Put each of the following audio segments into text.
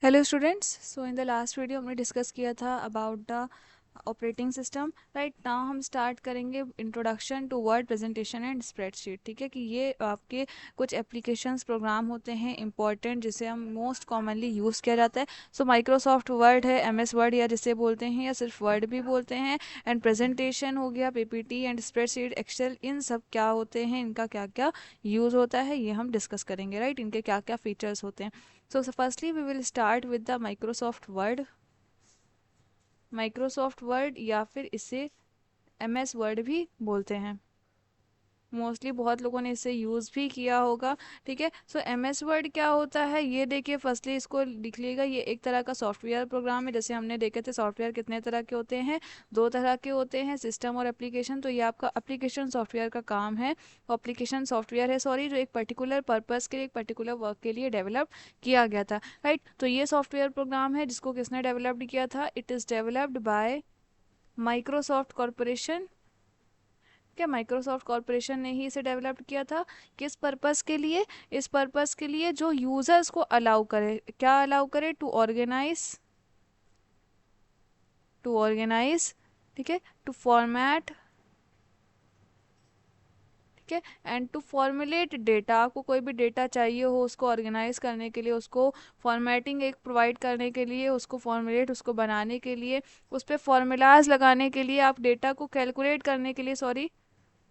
Hello students, so in the last video हमने discuss किया था about the operating system. Right now हम start करेंगे introduction to Word presentation and spreadsheet. ठीक है कि ये आपके कुछ एप्लीकेशंस प्रोग्राम होते हैं इंपॉर्टेंट जिसे हम मोस्ट कॉमनली यूज़ किया जाता है। सो माइक्रोसॉफ्ट वर्ड है, एमएस वर्ड या जिसे बोलते हैं या सिर्फ वर्ड भी बोलते हैं। एंड प्रेजेंटेशन हो गया पीपीटी एंड स्प्रेडशीट, एक्सेल, इन सब क्या होते हैं, इनका क्या क्या यूज़ होता है ये हम डिस्कस करेंगे। राइट इनके क्या क्या फीचर्स होते हैं। So firstly we will start with the Microsoft Word। Microsoft Word या फिर इसे MS Word भी बोलते हैं। मोस्टली बहुत लोगों ने इसे यूज़ भी किया होगा। ठीक है, सो MS वर्ड क्या होता है ये देखिए। फर्स्टली इसको लिख लीजिएगा, ये एक तरह का सॉफ्टवेयर प्रोग्राम है। जैसे हमने देखे थे सॉफ्टवेयर कितने तरह के होते हैं, दो तरह के होते हैं, सिस्टम और एप्लीकेशन। तो ये आपका एप्लीकेशन सॉफ्टवेयर का काम है, एप्लीकेशन सॉफ्टवेयर है सॉरी, जो एक पर्टिकुलर पर्पज़ के लिए, एक पर्टिकुलर वर्क के लिए डेवलप किया गया था। राइट, तो ये सॉफ्टवेयर प्रोग्राम है जिसको किसने डेवलप्ड किया था। It is developed by Microsoft corporation. क्या माइक्रोसॉफ्ट कॉरपोरेशन ने ही इसे डेवलप किया था। किस पर्पस के लिए, इस पर्पस के लिए जो यूजर्स को अलाउ करे, क्या अलाउ करे, टू ऑर्गेनाइज, ठीक है, टू फॉर्मेट, ठीक है, एंड टू फॉर्मुलेट डेटा। आपको कोई भी डेटा चाहिए हो उसको ऑर्गेनाइज करने के लिए, उसको फॉर्मेटिंग एक प्रोवाइड करने के लिए, उसको फॉर्मुलेट, उसको बनाने के लिए, उस पर फॉर्मूलाज लगाने के लिए, आप डेटा को कैलकुलेट करने के लिए, सॉरी,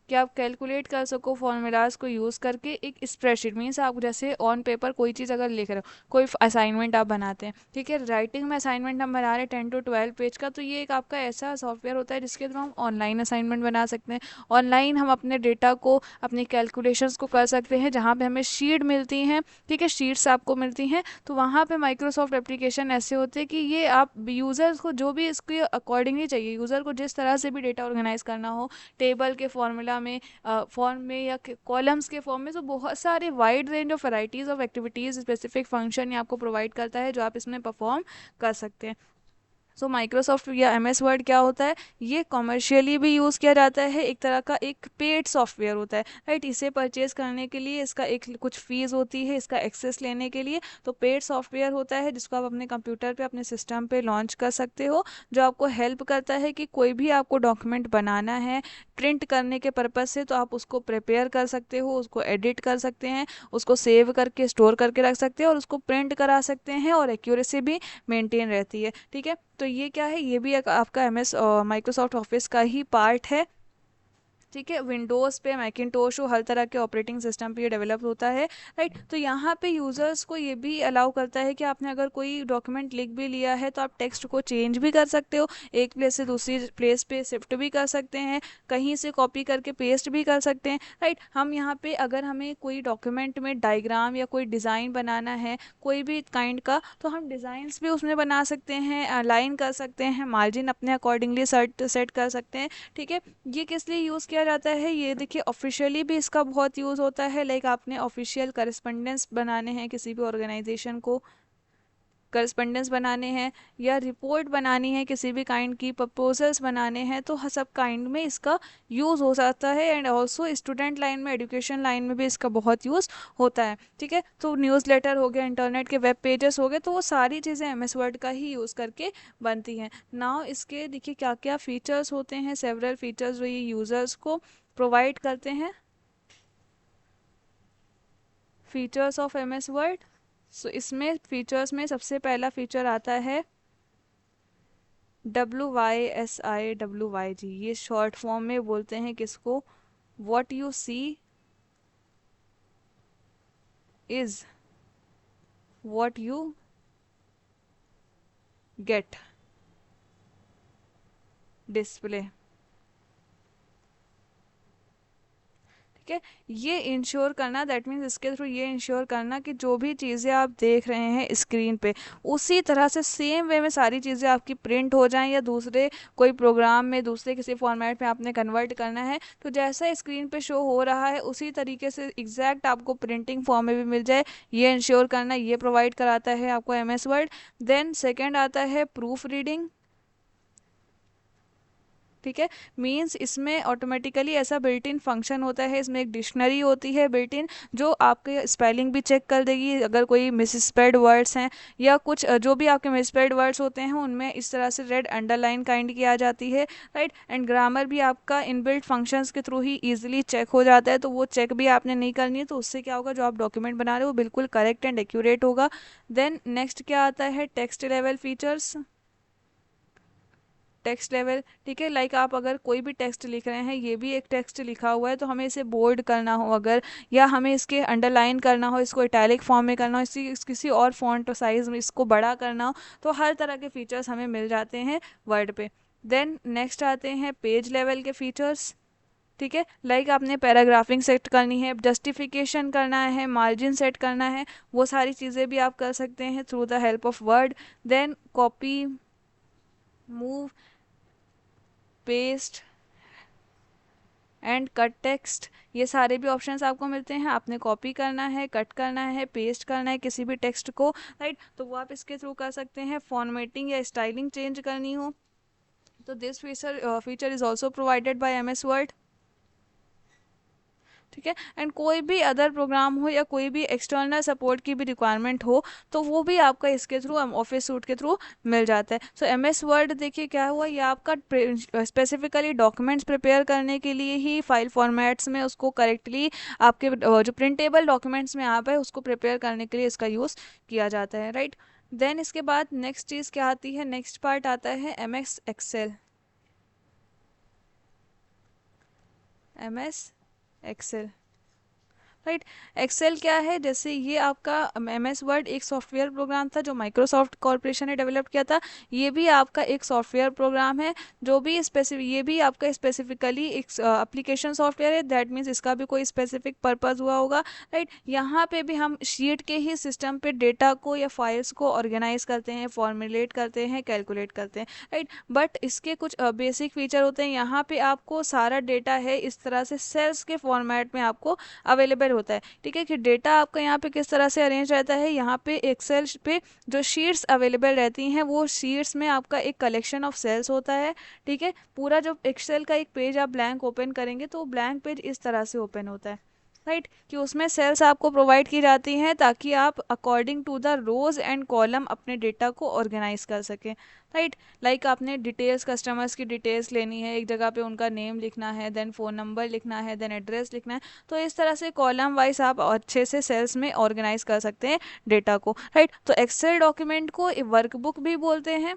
कि आप कैलकुलेट कर सको फॉर्मूलाज को यूज़ करके। एक स्प्रेडशीट मीन्स आप जैसे ऑन पेपर कोई चीज़ अगर लिख रहे हो, कोई असाइनमेंट आप बनाते हैं, ठीक है, राइटिंग में असाइनमेंट हम बना रहे हैं 10 to 12 पेज का, तो ये एक आपका ऐसा सॉफ्टवेयर होता है जिसके थ्रू हम ऑनलाइन असाइनमेंट बना सकते हैं। ऑनलाइन हम अपने डेटा को, अपनी कैलकुलेशंस को कर सकते हैं, जहाँ पे हमें शीट मिलती हैं, ठीक है, शीट्स आपको मिलती हैं। तो वहाँ पे माइक्रोसॉफ्ट एप्लीकेशन ऐसे होते हैं कि ये आप यूज़र्स को जो भी इसके अकॉर्डिंगली चाहिए, यूज़र को जिस तरह से भी डेटा ऑर्गेनाइज करना हो, टेबल के फॉर्मूला में, फॉर्म में या कॉलम्स के फॉर्म में, तो बहुत सारे wide range of varieties of activities, specific function ये आपको प्रोवाइड करता है जो आप इसमें परफॉर्म कर सकते हैं। सो माइक्रोसॉफ्ट या एमएस वर्ड क्या होता है, ये कॉमर्शियली भी यूज़ किया जाता है, एक तरह का एक पेड सॉफ्टवेयर होता है। राइट, इसे परचेज करने के लिए इसका एक कुछ फीस होती है, इसका एक्सेस लेने के लिए। तो पेड सॉफ्टवेयर होता है जिसको आप अपने कंप्यूटर पे, अपने सिस्टम पे लॉन्च कर सकते हो, जो आपको हेल्प करता है कि कोई भी आपको डॉक्यूमेंट बनाना है प्रिंट करने के पर्पज़ से, तो आप उसको प्रिपेयर कर सकते हो, उसको एडिट कर सकते हैं, उसको सेव करके स्टोर करके रख सकते हैं और उसको प्रिंट करा सकते हैं, और एक्यूरेसी भी मेंटेन रहती है। ठीक है, तो ये क्या है, ये भी एक आपका एमएस माइक्रोसॉफ्ट ऑफिस का ही पार्ट है। ठीक है, विंडोज़ पे, मैकिनटोश हो, हर तरह के ऑपरेटिंग सिस्टम पे ये डेवलप होता है। राइट, तो यहाँ पे यूज़र्स को ये भी अलाउ करता है कि आपने अगर कोई डॉक्यूमेंट लिख भी लिया है तो आप टेक्स्ट को चेंज भी कर सकते हो, एक प्लेस से दूसरी प्लेस पे शिफ्ट भी कर सकते हैं, कहीं से कॉपी करके पेस्ट भी कर सकते हैं। राइट, हम यहाँ पे अगर हमें कोई डॉक्यूमेंट में डायग्राम या कोई डिज़ाइन बनाना है कोई भी काइंड का, तो हम डिज़ाइंस भी उसमें बना सकते हैं, अलाइन कर सकते हैं, मार्जिन अपने अकॉर्डिंगली सेट कर सकते हैं। ठीक है, ये किस लिए यूज़ किया जाता है, ये देखिए ऑफिशियली भी इसका बहुत यूज़ होता है। लाइक आपने ऑफिशियल करस्पॉन्डेंस बनाने हैं किसी भी ऑर्गेनाइजेशन को, करस्पॉन्डेंस बनाने हैं या रिपोर्ट बनानी है किसी भी काइंड की, प्रपोजल्स बनाने हैं, तो सब काइंड में इसका यूज़ हो सकता है। एंड ऑल्सो स्टूडेंट लाइन में, एजुकेशन लाइन में भी इसका बहुत यूज़ होता है। ठीक है, तो न्यूज़ लेटर हो गया, इंटरनेट के वेब पेजेस हो गए, तो वो सारी चीज़ें एमएस वर्ड का ही यूज़ करके बनती हैं। नाउ इसके देखिए क्या क्या फीचर्स होते हैं, सेवरल फीचर्स जो ये यूज़र्स को प्रोवाइड करते हैं। फीचर्स ऑफ एमएस वर्ड, सो इसमें फीचर्स में सबसे पहला फीचर आता है WYSIWYG, ये शॉर्ट फॉर्म में बोलते हैं किसको, what you see is what you get display. ठीक है, ये इंश्योर करना, दैट मीन्स इसके थ्रू ये इंश्योर करना कि जो भी चीज़ें आप देख रहे हैं स्क्रीन पे, उसी तरह से सेम वे में सारी चीज़ें आपकी प्रिंट हो जाएं, या दूसरे कोई प्रोग्राम में, दूसरे किसी फॉर्मेट में आपने कन्वर्ट करना है, तो जैसा स्क्रीन पे शो हो रहा है उसी तरीके से एग्जैक्ट आपको प्रिंटिंग फॉर्म में भी मिल जाए, ये इंश्योर करना, ये प्रोवाइड कराता है आपको एमएस वर्ड। देन सेकेंड आता है प्रूफ रीडिंग। ठीक है, मीन्स इसमें ऑटोमेटिकली ऐसा बिल्ट इन फंक्शन होता है, इसमें एक डिक्शनरी होती है बिल्ट इन, जो आपके स्पेलिंग भी चेक कर देगी अगर कोई मिसस्पेल्ड वर्ड्स हैं या कुछ जो भी आपके मिसस्पेल्ड वर्ड्स होते हैं उनमें इस तरह से रेड अंडरलाइन काइंड की आ जाती है, राइट। एंड ग्रामर भी आपका इनबिल्ट फंक्शंस के थ्रू ही इजीली चेक हो जाता है, तो वो चेक भी आपने नहीं करनी है, तो उससे क्या होगा, जो आप डॉक्यूमेंट बना रहे हो वो बिल्कुल करेक्ट एंड एक्यूरेट होगा। देन नेक्स्ट क्या आता है, text level features. Text level, ठीक है, लाइक आप अगर कोई भी टेक्स्ट लिख रहे हैं, ये भी एक टेक्स्ट लिखा हुआ है, तो हमें इसे बोल्ड करना हो अगर, या हमें इसके अंडरलाइन करना हो, इसको इटैलिक फॉर्म में करना हो, किसी और फॉन्ट साइज में इसको बड़ा करना हो, तो हर तरह के फीचर्स हमें मिल जाते हैं वर्ड पे। देन नेक्स्ट आते हैं पेज लेवल के फीचर्स, ठीक है, लाइक आपने पैराग्राफिंग सेट करनी है, जस्टिफिकेशन करना है, मार्जिन सेट करना है, वो सारी चीज़ें भी आप कर सकते हैं through the help of Word. Then copy, move, paste and cut text, ये सारे भी ऑप्शंस आपको मिलते हैं। आपने कॉपी करना है, कट करना है, पेस्ट करना है किसी भी टेक्स्ट को, राइट, तो वो आप इसके थ्रू कर सकते हैं। फॉर्मेटिंग या स्टाइलिंग चेंज करनी हो तो this feature is also provided by M S Word, ठीक है। एंड कोई भी अदर प्रोग्राम हो या कोई भी एक्सटर्नल सपोर्ट की भी रिक्वायरमेंट हो तो वो भी आपका इसके थ्रू, ऑफिस सूट के थ्रू मिल जाता है। सो एम एस वर्ड देखिए क्या हुआ, ये आपका स्पेसिफिकली डॉक्यूमेंट्स प्रिपेयर करने के लिए ही, फाइल फॉर्मेट्स में उसको करेक्टली आपके जो प्रिंटेबल डॉक्यूमेंट्स में आप है उसको प्रिपेयर करने के लिए इसका यूज़ किया जाता है, राइट। देन इसके बाद नेक्स्ट चीज़ क्या आती है, नेक्स्ट पार्ट आता है M S Excel. M S Excel, right. Excel क्या है, जैसे ये आपका एम एस वर्ड एक सॉफ्टवेयर प्रोग्राम था जो माइक्रोसॉफ्ट कॉरपोरेशन ने डेवलप किया था, ये भी आपका एक सॉफ्टवेयर प्रोग्राम है जो भी ये भी आपका स्पेसिफिकली एक एप्लीकेशन सॉफ्टवेयर है, दैट मीन्स इसका भी कोई स्पेसिफिक पर्पज़ हुआ होगा, राइट। यहाँ पे भी हम शीट के ही सिस्टम पे डेटा को या फाइल्स को ऑर्गेनाइज करते हैं, फॉर्मुलेट करते हैं, कैलकुलेट करते हैं, राइट। बट इसके कुछ बेसिक फीचर होते हैं, यहाँ पे आपको सारा डेटा है इस तरह से सेल्स के फॉर्मेट में आपको अवेलेबल होता है, ठीक है, कि डेटा आपका यहाँ पे किस तरह से अरेंज रहता है, यहाँ पे एक्सेल पे जो शीट्स अवेलेबल रहती हैं वो शीट्स में आपका एक कलेक्शन ऑफ सेल्स होता है, ठीक है। पूरा जो एक्सेल का एक पेज आप ब्लैंक ओपन करेंगे तो ब्लैंक पेज इस तरह से ओपन होता है, राइट, कि उसमें सेल्स आपको प्रोवाइड की जाती हैं ताकि आप according to the rows and column अपने डेटा को ऑर्गेनाइज कर सकें, राइट। लाइक आपने डिटेल्स, कस्टमर्स की डिटेल्स लेनी है, एक जगह पे उनका नेम लिखना है, देन फ़ोन नंबर लिखना है, देन एड्रेस लिखना है, तो इस तरह से कॉलम वाइज आप अच्छे से सेल्स में ऑर्गेनाइज कर सकते हैं डेटा को, राइट। तो एक्सेल डॉक्यूमेंट को वर्कबुक भी बोलते हैं,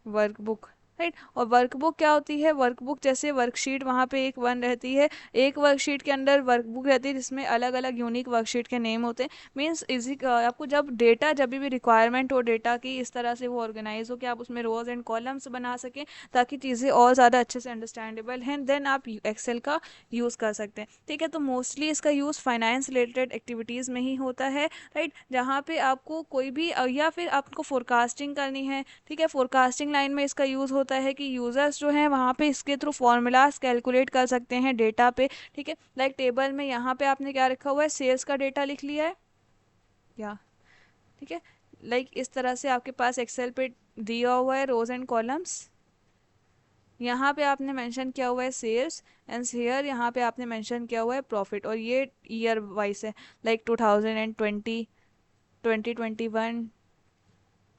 वर्कबुक, राइट। और वर्कबुक क्या होती है, वर्कबुक जैसे वर्कशीट वहाँ पे एक वन रहती है, एक वर्कशीट के अंदर वर्कबुक रहती है जिसमें अलग अलग यूनिक वर्कशीट के नेम होते हैं, मीन्स इजी आपको जब डेटा, जब भी रिक्वायरमेंट हो डेटा की, इस तरह से वो ऑर्गेनाइज हो कि आप उसमें रोज एंड कॉलम्स बना सकें ताकि चीज़ें और ज़्यादा अच्छे से अंडरस्टैंडेबल हैं, देन आप एक्सेल का यूज़ कर सकते हैं, ठीक है। तो मोस्टली इसका यूज़ फाइनेंस रिलेटेड एक्टिविटीज़ में ही होता है, राइट, जहाँ पे आपको कोई भी या फिर आपको फोरकास्टिंग करनी है, ठीक है, फोरकास्टिंग लाइन में इसका यूज़ होता है कि यूज़र्स जो हैं वहाँ पे इसके थ्रू फॉर्मूलाज कैलकुलेट कर सकते हैं डेटा पे, ठीक है। लाइक टेबल में यहाँ पे आपने क्या रखा हुआ है, सेल्स का डेटा लिख लिया है या, ठीक है, लाइक इस तरह से आपके पास एक्सेल पे दिया हुआ है रोज एंड कॉलम्स, यहाँ पे आपने मेंशन किया हुआ है सेल्स, एंड हेयर यहाँ पे आपने मेंशन किया हुआ है प्रॉफिट, और ये ईयर वाइज है, लाइक 2020, 2021,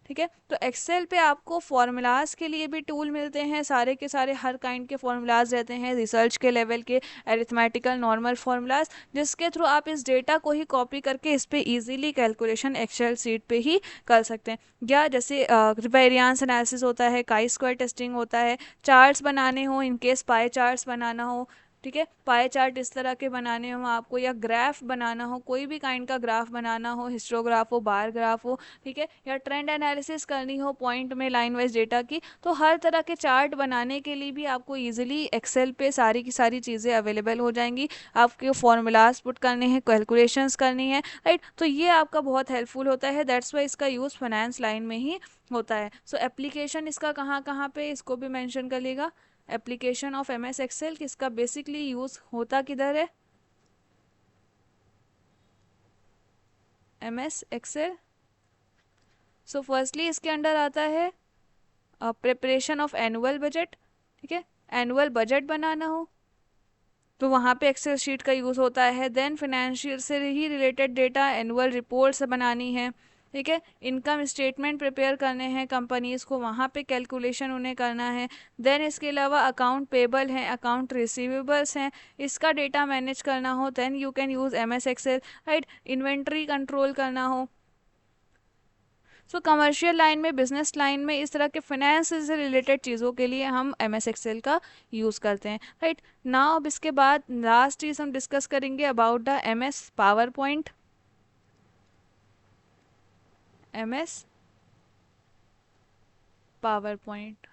ठीक है। तो एक्सेल पे आपको फॉर्मूलाज के लिए भी टूल मिलते हैं, सारे के सारे हर काइंड के फॉर्मूलाज रहते हैं, रिसर्च के लेवल के, अरिथमेटिकल नॉर्मल फॉर्मूलाज, जिसके थ्रू आप इस डेटा को ही कॉपी करके इस पे इजीली कैलकुलेशन एक्सेल सीट पे ही कर सकते हैं। या जैसे वेरिएंस एनालिसिस होता है, काई स्क्वायर टेस्टिंग होता है, चार्ट्स बनाने हो, इनकेस पाई चार्ट्स बनाना हो, ठीक है, पाई चार्ट इस तरह के बनाने हो आपको, या ग्राफ बनाना हो, कोई भी काइंड का ग्राफ बनाना हो, हिस्टोग्राफ हो, बार ग्राफ हो, ठीक है, या ट्रेंड एनालिसिस करनी हो पॉइंट में लाइन वाइज डेटा की, तो हर तरह के चार्ट बनाने के लिए भी आपको इजीली एक्सेल पे सारी की सारी चीज़ें अवेलेबल हो जाएंगी। आपके फॉर्मूलाज पुट करने हैं, कैलकुलेशंस करनी है, राइट, तो ये आपका बहुत हेल्पफुल होता है, दैट्स वाई इसका यूज़ फाइनेंस लाइन में ही होता है। सो एप्लीकेशन इसका कहाँ कहाँ पे, इसको भी मेंशन कर लेगा, application of M S Excel किसका बेसिकली यूज़ होता किधर है, M S Excel. So firstly इसके अंडर आता है प्रिपरेशन ऑफ एनुअल बजट, ठीक है, एनुअल बजट बनाना हो तो वहाँ पे एक्सेल शीट का यूज़ होता है। देन फिनेंशियल से ही रिलेटेड डेटा एनुअल रिपोर्ट्स बनानी है, ठीक है, इनकम स्टेटमेंट प्रिपेयर करने हैं कंपनीज़ को, वहाँ पे कैलकुलेशन उन्हें करना है। देन इसके अलावा अकाउंट पेबल हैं, अकाउंट रिसीवेबल्स हैं, इसका डेटा मैनेज करना हो, then you can use MS Excel, right. Inventory control करना हो, सो कमर्शियल लाइन में, बिजनेस लाइन में, इस तरह के फाइनेंस से रिलेटेड चीज़ों के लिए हम MS एक्सेल का यूज़ करते हैं, राइट। नाउ अब इसके बाद लास्ट चीज़ हम डिस्कस करेंगे about the MS power point. MS power point,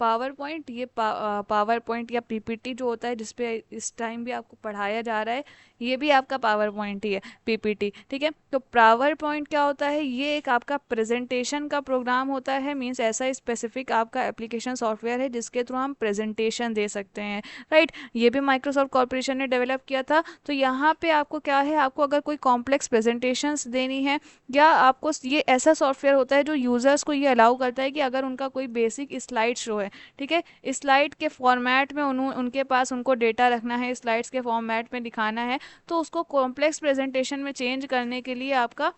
power point, ये पावर पॉइंट या PPT जो होता है जिसपे इस टाइम भी आपको पढ़ाया जा रहा है, ये भी आपका पावर पॉइंट ही है, PPT, ठीक है। तो पावर पॉइंट क्या होता है, ये एक आपका प्रेजेंटेशन का प्रोग्राम होता है, मींस ऐसा स्पेसिफिक आपका एप्लीकेशन सॉफ्टवेयर है जिसके थ्रू हम प्रेजेंटेशन दे सकते हैं, राइट। ये भी माइक्रोसॉफ्ट कॉर्पोरेशन ने डेवलप किया था। तो यहाँ पे आपको क्या है, आपको अगर कोई कॉम्प्लेक्स प्रेजेंटेशंस देनी है, या आपको ये ऐसा सॉफ्टवेयर होता है जो यूज़र्स को ये अलाउ करता है कि अगर उनका कोई बेसिक स्लाइड शो है, ठीक है, स्लाइड के फॉर्मेट में उनके पास उनको डेटा रखना है, स्लाइड्स के फॉर्मेट में दिखाना है, तो उसको कॉम्प्लेक्स प्रेजेंटेशन में चेंज करने के लिए आपका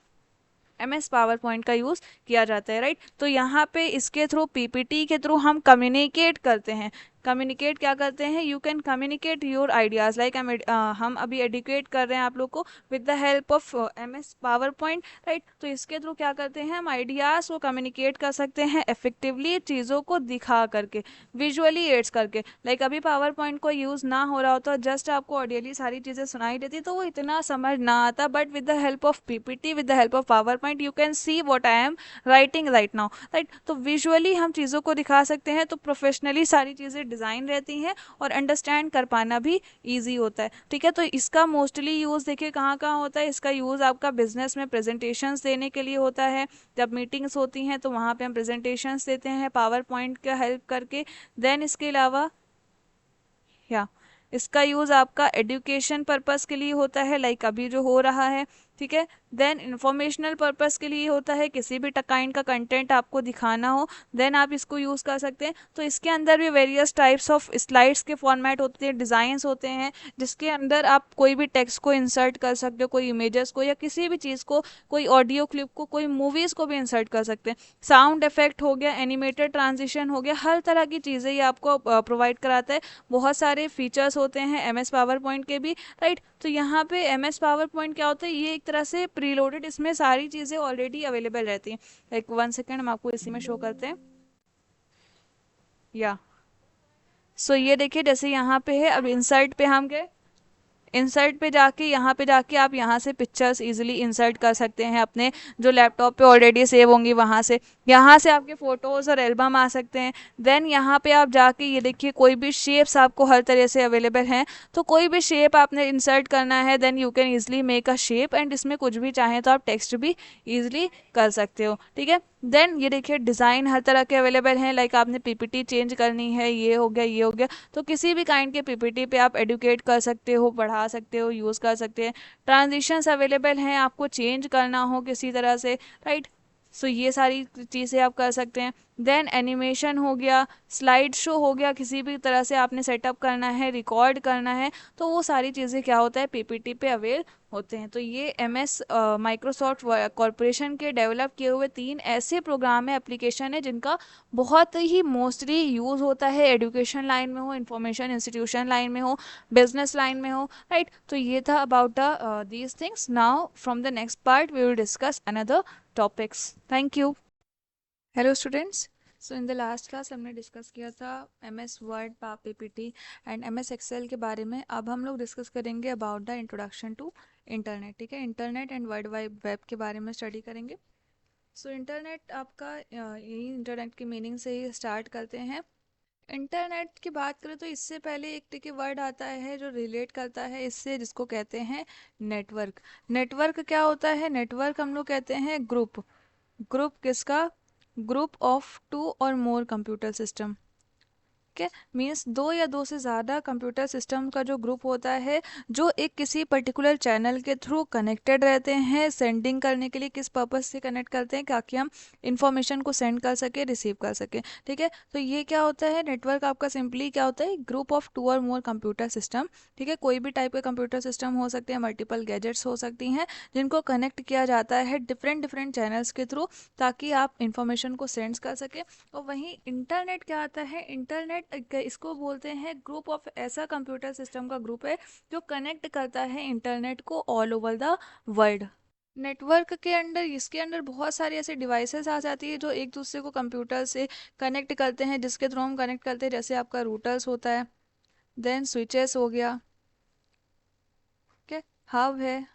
MS पावर पॉइंट का यूज़ किया जाता है, राइट। तो यहाँ पे इसके थ्रू, PPT के थ्रू हम कम्युनिकेट करते हैं। कम्युनिकेट क्या करते हैं, you can communicate your ideas, like हम अभी एडुकेट कर रहे हैं आप लोग को with the help of MS power point, right. तो इसके थ्रू क्या करते हैं, हम आइडियाज़ को कम्युनिकेट कर सकते हैं इफेक्टिवली, चीज़ों को दिखा करके, विजुअली एड्स करके। लाइक अभी पावर पॉइंट को यूज़ ना हो रहा होता, जस्ट आपको ऑडियली सारी चीज़ें सुनाई देती तो वो इतना समझ ना आता, but with the help of PPT, with the help of power point, you can see what I am writing right now, right. तो विजुअली हम चीज़ों को दिखा सकते हैं, तो प्रोफेशनली सारी चीज़ें डिज़ाइन रहती हैं और अंडरस्टैंड कर पाना भी ईजी होता है, ठीक है। तो इसका मोस्टली यूज़ देखिए कहाँ कहाँ होता है, इसका यूज़ आपका बिजनेस में प्रेजेंटेशंस देने के लिए होता है। जब मीटिंग्स होती हैं तो वहाँ पे हम प्रेजेंटेशंस देते हैं पावर पॉइंट का हेल्प करके। देन इसके अलावा या इसका यूज़ आपका एजुकेशन पर्पस के लिए होता है, लाइक अभी जो हो रहा है, ठीक है। देन इंफॉर्मेशनल पर्पस के लिए होता है, किसी भी काइंड का कंटेंट आपको दिखाना हो, देन आप इसको यूज़ कर सकते हैं। तो इसके अंदर भी वेरियस टाइप्स ऑफ स्लाइड्स के फॉर्मेट होते हैं, डिज़ाइंस होते हैं, जिसके अंदर आप कोई भी टेक्स्ट को इंसर्ट कर सकते हो, कोई इमेजेस को, या किसी भी चीज़ को, कोई ऑडियो क्लिप को, कोई मूवीज़ को भी इंसर्ट कर सकते हैं। साउंड इफेक्ट हो गया, एनिमेटेड ट्रांजिशन हो गया, हर तरह की चीज़ें ये आपको प्रोवाइड कराता है। बहुत सारे फीचर्स होते हैं MS पावर पॉइंट के भी, राइट। तो यहाँ पे MS पावर पॉइंट क्या होता है, ये एक तरह से प्रीलोडेड, इसमें सारी चीज़ें ऑलरेडी अवेलेबल रहती हैं। लाइक 1 सेकेंड, हम आपको इसी में शो करते हैं, या सो ये देखिए जैसे यहाँ पे है, अब इंसर्ट पे हम गए, इंसर्ट पे जाके, यहाँ पे जाके आप यहाँ से पिक्चर्स इजीली इंसर्ट कर सकते हैं अपने जो लैपटॉप पे ऑलरेडी सेव होंगी वहाँ से। यहाँ से आपके फ़ोटोज़ और एल्बम आ सकते हैं। देन यहाँ पे आप जाके ये देखिए कोई भी शेप्स आपको हर तरह से अवेलेबल हैं, तो कोई भी शेप आपने इंसर्ट करना है, then you can easily make a shape, and इसमें कुछ भी चाहें तो आप टेक्स्ट भी ईजिली कर सकते हो, ठीक है। देन ये देखिए डिज़ाइन हर तरह के अवेलेबल हैं, लाइक आपने PPT चेंज करनी है, ये हो गया, ये हो गया, तो किसी भी काइंड के PPT पे आप एडुकेट कर सकते हो, पढ़ा सकते हो, यूज़ कर सकते हैं। ट्रांजिशंस अवेलेबल हैं, आपको चेंज करना हो किसी तरह से, राइट। सो ये सारी चीज़ें आप कर सकते हैं। देन एनिमेशन हो गया, स्लाइड शो हो गया, किसी भी तरह से आपने सेटअप करना है, रिकॉर्ड करना है, तो वो सारी चीज़ें क्या होता है, PPT पे अवेल होते हैं। तो ये MS माइक्रोसॉफ्ट कॉरपोरेशन के डेवलप किए हुए 3 ऐसे प्रोग्राम है, एप्लीकेशन है, जिनका बहुत ही मोस्टली यूज़ होता है एजुकेशन लाइन में हो, इंफॉर्मेशन इंस्टीट्यूशन लाइन में हो, बिजनेस लाइन में हो, राइट। तो ये था about the these things. Now from the next part we will discuss another topics. Thank you. Hello students, so in the last class हमने डिस्कस किया था MS Word, PPT and MS Excel के बारे में। अब हम लोग डिस्कस करेंगे about the introduction to internet, ठीक है। Internet and world wide web के बारे में स्टडी करेंगे। सो इंटरनेट आपका यही इंटरनेट की मीनिंग से ही स्टार्ट करते हैं। इंटरनेट की बात करें तो इससे पहले एक देखिए वर्ड आता है जो रिलेट करता है इससे, जिसको कहते हैं नेटवर्क। नेटवर्क क्या होता है, नेटवर्क हम लोग कहते हैं ग्रुप। ग्रुप किसका, ग्रुप ऑफ 2 और मोर कंप्यूटर सिस्टम, ठीक है, मीन्स दो या दो से ज़्यादा कंप्यूटर सिस्टम का जो ग्रुप होता है जो एक किसी पर्टिकुलर चैनल के थ्रू कनेक्टेड रहते हैं सेंडिंग करने के लिए। किस पर्पस से कनेक्ट करते हैं? ताकि हम इंफॉर्मेशन को सेंड कर सके, रिसीव कर सके। ठीक है, तो ये क्या होता है, नेटवर्क आपका सिंपली क्या होता है, ग्रुप ऑफ टू और मोर कंप्यूटर सिस्टम। ठीक है, कोई भी टाइप के कंप्यूटर सिस्टम हो सकते हैं, मल्टीपल गैजेट्स हो सकती हैं, जिनको कनेक्ट किया जाता है डिफरेंट डिफरेंट चैनल्स के थ्रू ताकि आप इंफॉर्मेशन को सेंड कर सके। और वहीं इंटरनेट क्या आता है, इंटरनेट इसको बोलते हैं ग्रुप ऑफ, ऐसा कंप्यूटर सिस्टम का ग्रुप है जो कनेक्ट करता है इंटरनेट को all over the world. Network के अंदर, इसके अंदर बहुत सारी ऐसे डिवाइसेस आ जाती है जो एक दूसरे को कंप्यूटर से कनेक्ट करते हैं, जिसके थ्रू हम कनेक्ट करते हैं। जैसे आपका रूटर्स होता है, देन स्विचेस हो गया, ठीक है, हब है,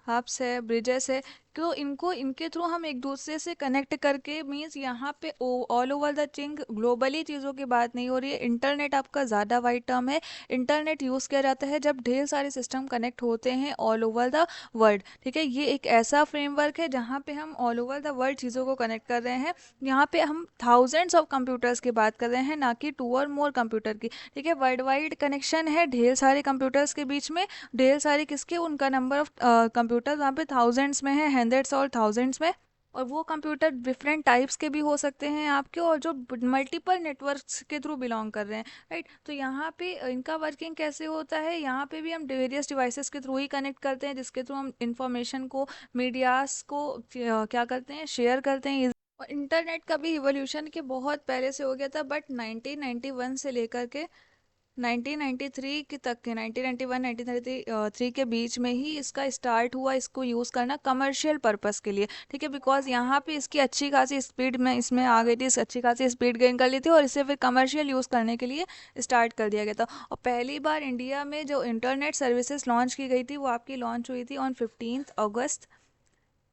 हब्स है, ब्रिजेस है। तो इनको, इनके थ्रू हम एक दूसरे से कनेक्ट करके, मीन्स यहाँ पे all over the thing globally चीज़ों की बात नहीं हो रही है। इंटरनेट आपका ज़्यादा वाइड टर्म है। इंटरनेट यूज़ किया जाता है जब ढेर सारे सिस्टम कनेक्ट होते हैं ऑल ओवर द वर्ल्ड। ठीक है, ये एक ऐसा फ्रेमवर्क है जहाँ पे हम ऑल ओवर द वर्ल्ड चीज़ों को कनेक्ट कर रहे हैं। यहाँ पे हम थाउजेंड्स ऑफ कंप्यूटर्स की बात कर रहे हैं, ना कि टू और मोर कंप्यूटर की। ठीक है, वर्ल्ड वाइड कनेक्शन है ढेर सारे कंप्यूटर्स के बीच में। ढेर सारे किसके, उनका नंबर ऑफ कंप्यूटर वहाँ पे थाउजेंड्स में है, हंड्रेड्स और थाउजेंड्स में। और वो कंप्यूटर डिफरेंट टाइप्स के भी हो सकते हैं आपके, और जो मल्टीपल नेटवर्क्स के थ्रू बिलोंग कर रहे हैं, राइट। तो यहाँ पे इनका वर्किंग कैसे होता है, यहाँ पे भी हम वेरियस डिवाइसेस के थ्रू ही कनेक्ट करते हैं, जिसके थ्रू हम इंफॉर्मेशन को, मीडियास को क्या करते हैं, शेयर करते हैं। और इंटरनेट का भी इवोल्यूशन के बहुत पहले से हो गया था, बट 1991 से लेकर के 1993 के तक के, 1991 1993 के बीच में ही इसका स्टार्ट हुआ, इसको यूज़ करना कमर्शियल पर्पस के लिए। ठीक है, बिकॉज यहाँ पे इसकी अच्छी खासी स्पीड में इसमें आ गई थी, अच्छी खासी स्पीड गेन कर ली थी, और इसे फिर कमर्शियल यूज़ करने के लिए स्टार्ट कर दिया गया था। और पहली बार इंडिया में जो इंटरनेट सर्विसेज लॉन्च की गई थी, वो आपकी लॉन्च हुई थी ऑन 15 अगस्त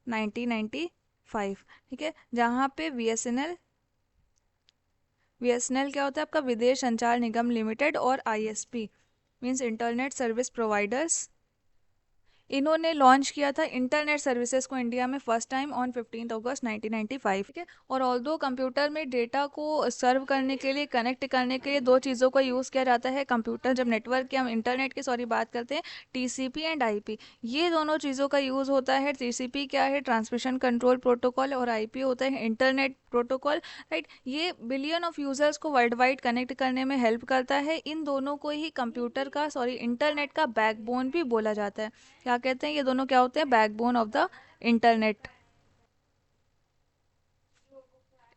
1995। ठीक है, जहाँ पे बीएसएनएल क्या होता है आपका, विदेश संचार निगम लिमिटेड, और ISP means internet service providers, इन्होंने लॉन्च किया था इंटरनेट सर्विसेज को इंडिया में फर्स्ट टाइम ऑन 15 अगस्त 1995। ठीक है, और ऑल्दो कंप्यूटर में डेटा को सर्व करने के लिए, कनेक्ट करने के लिए दो चीज़ों का यूज़ किया जाता है। कंप्यूटर जब नेटवर्क की, हम इंटरनेट की सॉरी बात करते हैं, टीसीपी एंड आईपी, ये दोनों चीज़ों का यूज़ होता है। टीसीपी क्या है, ट्रांसमिशन कंट्रोल प्रोटोकॉल, और आईपी होता है इंटरनेट प्रोटोकॉल, राइट। ये बिलियन ऑफ यूजर्स को वर्ल्ड वाइड कनेक्ट करने में हेल्प करता है। इन दोनों को ही कंप्यूटर का, सॉरी इंटरनेट का बैकबोन भी बोला जाता है। क्या कहते हैं, ये दोनों क्या होते हैं, backbone of the internet.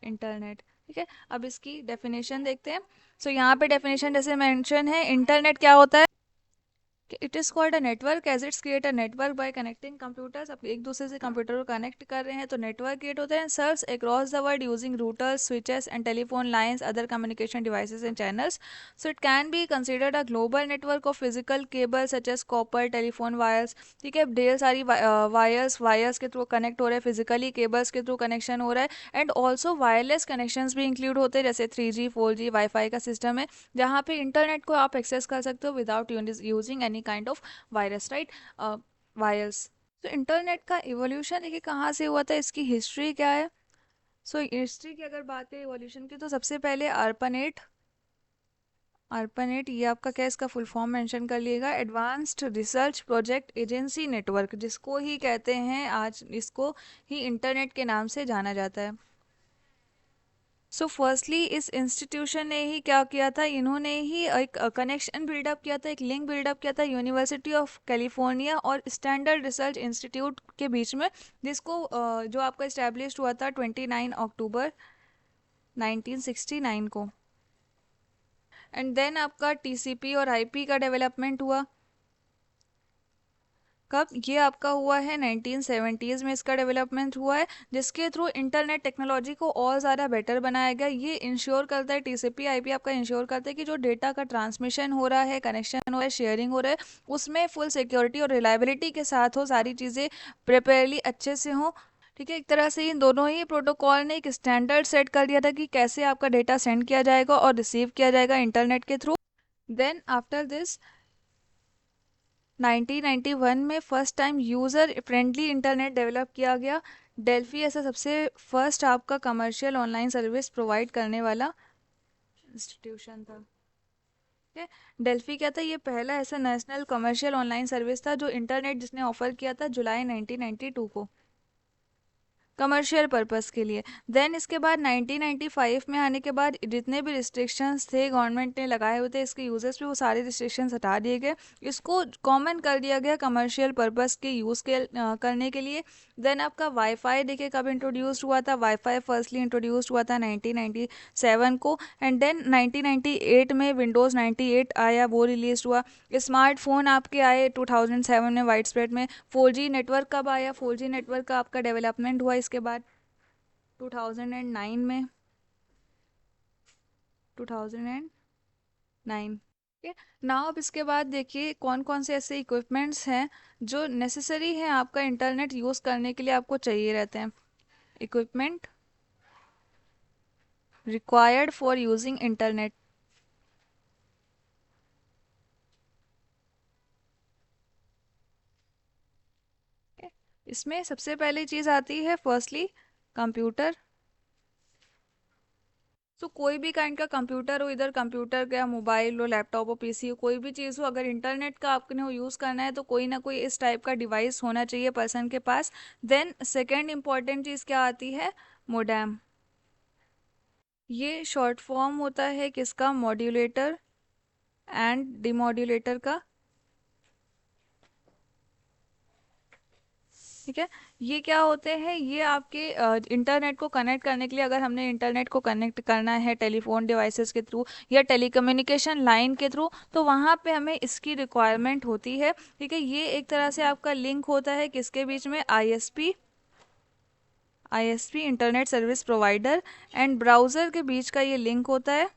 Internet, ठीक है। अब इसकी डेफिनेशन देखते हैं। सो यहाँ पे डेफिनेशन जैसे मेंशन है, इंटरनेट क्या होता है, it is called a network as it's create a network by connecting computers. अब एक दूसरे से कंप्यूटर को कनेक्ट कर रहे हैं तो नेटवर्क क्रिएट होता है। Serves across the world using routers, switches and telephone lines, other communication devices and channels. So it can be considered a global network of physical cable such as copper, telephone wires. ठीक है, ढेर सारी wires के through connect हो रहे हैं, physically cables के through connection हो रहा है, एंड ऑल्सो वायरलेस कनेक्शंस भी इंक्लूड होते हैं, जैसे 3G 4G वाईफाई का सिस्टम है, जहाँ पे इंटरनेट को आप एक्सेस कर सकते हो without using any kind of virus, right, wires. तो इंटरनेट का इवोल्यूशन देखिए कहाँ से हुआ था, इसकी हिस्ट्री क्या है। सो हिस्ट्री की अगर बात करें इवोल्यूशन की, तो सबसे पहले ARPANET, ये आपका क्या, इसका फुल फॉर्म मेंशन कर लिएगा, advanced research project agency network, जिसको ही कहते हैं आज, इसको ही इंटरनेट के नाम से जाना जाता है। सो फर्स्टली इस इंस्टीट्यूशन ने ही क्या किया था, इन्होंने ही एक कनेक्शन बिल्डअप किया था, एक लिंक बिल्डअप किया था यूनिवर्सिटी ऑफ कैलिफोर्निया और स्टैंडर्ड रिसर्च इंस्टीट्यूट के बीच में, जिसको जो आपका इस्टेब्लिश हुआ था 29 अक्टूबर 1969 को। एंड देन आपका टीसीपी और आईपी का डेवलपमेंट हुआ कब, ये आपका हुआ है 1970s में, इसका डेवलपमेंट हुआ है, जिसके थ्रू इंटरनेट टेक्नोलॉजी को और ज़्यादा बेटर बनाया गया। ये इंश्योर करता है, टीसीपी आईपी आपका इंश्योर करता है कि जो डेटा का ट्रांसमिशन हो रहा है, कनेक्शन हो रहा है, शेयरिंग हो रहा है, उसमें फुल सिक्योरिटी और रिलायबिलिटी के साथ हो, सारी चीज़ें प्रिपेयरली अच्छे से हों। ठीक है, एक तरह से इन दोनों ही प्रोटोकॉल ने एक स्टैंडर्ड सेट कर दिया था कि कैसे आपका डेटा सेंड किया जाएगा और रिसीव किया जाएगा इंटरनेट के थ्रू। देन आफ्टर दिस 1991 में first time user friendly internet develop किया गया। डेल्फी ऐसा सबसे फर्स्ट आपका कमर्शियल ऑनलाइन सर्विस प्रोवाइड करने वाला इंस्टीट्यूशन था। ठीक है, डेल्फी क्या था, ये पहला ऐसा नेशनल कमर्शियल ऑनलाइन सर्विस था जो इंटरनेट जिसने ऑफर किया था जुलाई 1992 को, कमर्शियल पर्पस के लिए। देन इसके बाद 1995 में आने के बाद जितने भी रिस्ट्रिक्शंस थे गवर्नमेंट ने लगाए हुए थे इसके यूजर्स पे, वो सारे रिस्ट्रिक्शंस हटा दिए गए, इसको कॉमन कर दिया गया कमर्शियल पर्पस के यूज़ के करने के लिए। देन आपका वाईफाई देखिए कब इंट्रोड्यूस हुआ था, वाईफाई फर्स्टली इंट्रोड्यूस हुआ था 1997 को, एंड देन 1998 में विंडोज़ 98 आया, वो रिलीज हुआ। स्मार्टफोन आपके आए 2007 में वाइड स्प्रेड में। 4G नेटवर्क कब आया, 4G नेटवर्क का आपका डेवलपमेंट हुआ इसके बाद 2009 में, 2009। ठीक है, नाउ अब इसके बाद देखिए कौन कौन से ऐसे इक्विपमेंट्स हैं जो नेसेसरी हैं आपका इंटरनेट यूज़ करने के लिए आपको चाहिए रहते हैं। Equipment required for using internet. इसमें सबसे पहली चीज़ आती है फर्स्टली कंप्यूटर। तो कोई भी काइंड का कंप्यूटर हो, इधर कंप्यूटर का मोबाइल हो, लैपटॉप हो, पीसी हो, कोई भी चीज़ हो, अगर इंटरनेट का आपने यूज़ करना है तो कोई ना कोई इस टाइप का डिवाइस होना चाहिए पर्सन के पास। देन सेकेंड इंपॉर्टेंट चीज़ क्या आती है, मोडेम। ये शॉर्ट फॉर्म होता है किसका, मॉड्यूलेटर एंड डिमॉड्यूलेटर का। ठीक है, ये क्या होते हैं, ये आपके इंटरनेट को कनेक्ट करने के लिए, अगर हमने इंटरनेट को कनेक्ट करना है टेलीफोन डिवाइसेस के थ्रू या टेलीकम्युनिकेशन लाइन के थ्रू, तो वहाँ पे हमें इसकी रिक्वायरमेंट होती है। ठीक है, ये एक तरह से आपका लिंक होता है किसके बीच में, ISP, ISP internet service provider and browser के बीच का ये लिंक होता है।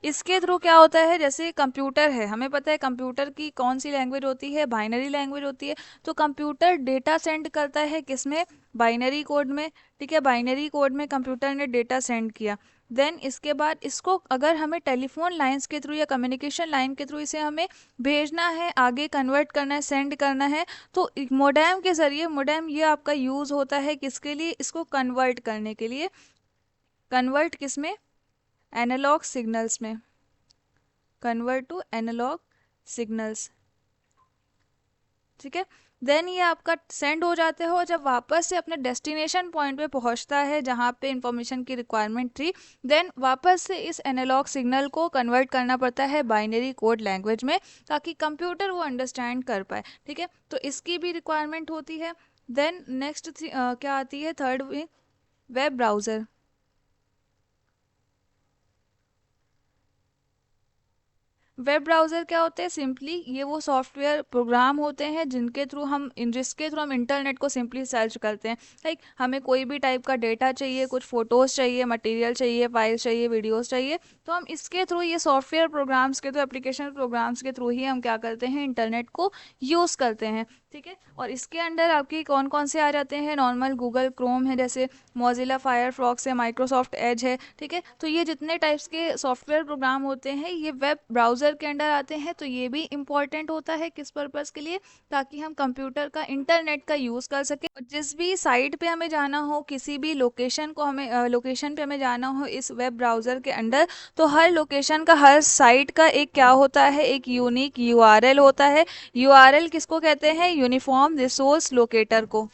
इसके थ्रू क्या होता है, जैसे कंप्यूटर है, हमें पता है कंप्यूटर की कौन सी लैंग्वेज होती है, बाइनरी लैंग्वेज होती है। तो कंप्यूटर डेटा सेंड करता है किसमें, बाइनरी कोड में। ठीक है, बाइनरी कोड में कंप्यूटर ने डेटा सेंड किया। देन इसके बाद इसको अगर हमें टेलीफोन लाइंस के थ्रू या कम्युनिकेशन लाइन के थ्रू इसे हमें भेजना है, आगे कन्वर्ट करना है, सेंड करना है, तो मोडेम के ज़रिए, मोडेम ये आपका यूज़ होता है किसके लिए, इसको कन्वर्ट करने के लिए। कन्वर्ट किस में, एनालॉग सिग्नल्स में, कन्वर्ट टू एनालॉग सिग्नल्स। ठीक है, देन ये आपका सेंड हो जाते हो, जब वापस से अपने डेस्टिनेशन पॉइंट पे पहुंचता है जहाँ पे इंफॉर्मेशन की रिक्वायरमेंट थी, देन वापस से इस एनालॉग सिग्नल को कन्वर्ट करना पड़ता है बाइनरी कोड लैंग्वेज में, ताकि कंप्यूटर वो अंडरस्टैंड कर पाए। ठीक है, तो इसकी भी रिक्वायरमेंट होती है। देन नेक्स्ट क्या आती है, third, web browser. Web browser क्या होते हैं, सिंपली ये वो सॉफ्टवेयर प्रोग्राम होते हैं जिनके थ्रू हम जिसके थ्रू हम इंटरनेट को सिंपली सर्च करते हैं। लाइक हमें कोई भी टाइप का डेटा चाहिए, कुछ फ़ोटोज़ चाहिए, मटेरियल चाहिए, फाइल्स चाहिए, वीडियोज़ चाहिए, तो हम इसके थ्रू, ये सॉफ्टवेयर प्रोग्राम्स के थ्रू, एप्लीकेशन प्रोग्राम्स के थ्रू ही हम क्या करते हैं, इंटरनेट को यूज़ करते हैं। ठीक है, और इसके अंडर आपकी कौन कौन से आ जाते हैं, नॉर्मल गूगल क्रोम है, जैसे मोजिला फायरफॉक्स है, माइक्रोसॉफ्ट एज है। ठीक है, तो ये जितने टाइप्स के सॉफ्टवेयर प्रोग्राम होते हैं ये वेब ब्राउज़र के अंडर आते हैं। तो ये भी इम्पॉर्टेंट होता है किस पर्पज़ के लिए, ताकि हम कंप्यूटर का, इंटरनेट का यूज़ कर सकें। और जिस भी साइट पे हमें जाना हो, किसी भी लोकेशन को हमें लोकेशन पे हमें जाना हो इस वेब ब्राउज़र के अंडर, तो हर लोकेशन का, हर साइट का एक क्या होता है, एक यूनिक यूआरएल होता है। यूआरएल किसको कहते हैं, यूनिफॉर्म रिसोर्स लोकेटर को।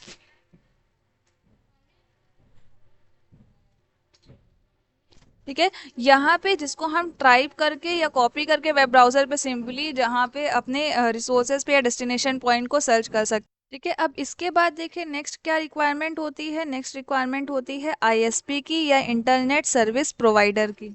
ठीक है, यहाँ पे जिसको हम टाइप करके या कॉपी करके वेब ब्राउज़र पे सिंपली जहाँ पे अपने रिसोर्सेज पे या डेस्टिनेशन पॉइंट को सर्च कर सकते। ठीक है, अब इसके बाद देखिए नेक्स्ट क्या रिक्वायरमेंट होती है, नेक्स्ट रिक्वायरमेंट होती है आईएसपी की या इंटरनेट सर्विस प्रोवाइडर की।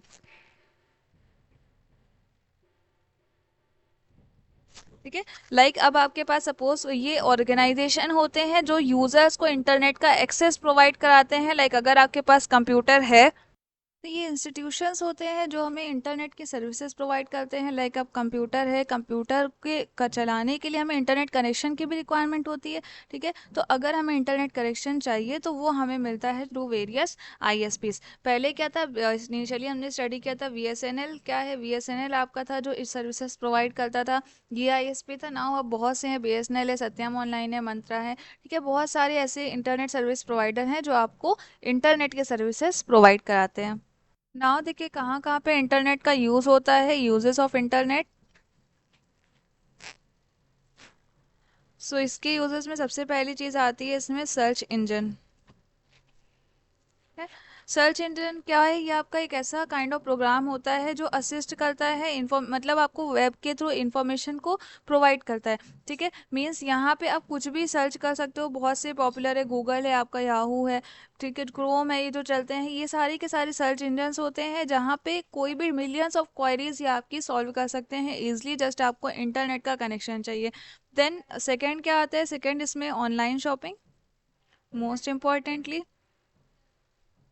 ठीक है, लाइक अब आपके पास सपोज ये ऑर्गेनाइजेशन होते हैं जो यूजर्स को इंटरनेट का एक्सेस प्रोवाइड कराते हैं। लाइक अगर आपके पास कंप्यूटर है तो ये इंस्टीट्यूशंस होते हैं जो हमें इंटरनेट की सर्विसेज प्रोवाइड करते हैं। लाइक अब कंप्यूटर है, कंप्यूटर के का चलाने के लिए हमें इंटरनेट कनेक्शन की भी रिक्वायरमेंट होती है। ठीक है, तो अगर हमें इंटरनेट कनेक्शन चाहिए तो वो हमें मिलता है थ्रू वेरियस आईएसपीज। पहले क्या था, इनिशियली हमने स्टडी किया था वीएसएनएल, क्या है, वीएसएनएल आपका था जो इस सर्विसेज प्रोवाइड करता था, ये आईएसपी था। नाउ अब बहुत से हैं, बीएसएनएल है, सत्यम ऑनलाइन है, मंत्रा है। ठीक है, बहुत सारे ऐसे इंटरनेट सर्विस प्रोवाइडर हैं जो आपको इंटरनेट के सर्विसेज प्रोवाइड कराते हैं। नाउ देखिए कहाँ कहाँ पे इंटरनेट का यूज़ होता है, यूजेस ऑफ इंटरनेट। सो इसके यूजेस में सबसे पहली चीज़ आती है इसमें सर्च इंजन। है। सर्च इंजन क्या है, ये आपका एक ऐसा काइंड ऑफ प्रोग्राम होता है जो असिस्ट करता है इन्फॉर्म मतलब आपको वेब के थ्रू इंफॉर्मेशन को प्रोवाइड करता है। ठीक है, मीन्स यहाँ पे आप कुछ भी सर्च कर सकते हो, बहुत से पॉपुलर है, गूगल है आपका, याहू है, ठीक है, क्रोम है, ये जो चलते हैं ये सारी के सारे सर्च इंजन्स होते हैं जहाँ पे कोई भी मिलियंस ऑफ क्वेरीज ये आपकी सॉल्व कर सकते हैं इजिली, जस्ट आपको इंटरनेट का कनेक्शन चाहिए। देन सेकेंड क्या आता है, सेकेंड इसमें ऑनलाइन शॉपिंग, मोस्ट इम्पॉर्टेंटली।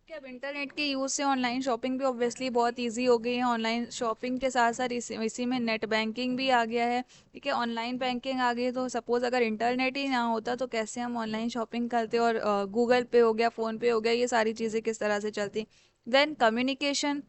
कि अब इंटरनेट के यूज़ से ऑनलाइन शॉपिंग भी ऑब्वियसली बहुत इजी हो गई है। ऑनलाइन शॉपिंग के साथ साथ इसी में नेट बैंकिंग भी आ गया है। ठीक है, ऑनलाइन बैंकिंग आ गई है, तो सपोज़ अगर इंटरनेट ही ना होता तो कैसे हम ऑनलाइन शॉपिंग करते, और गूगल पे हो गया, फ़ोन पे हो गया, ये सारी चीज़ें किस तरह से चलती। देन कम्युनिकेशन,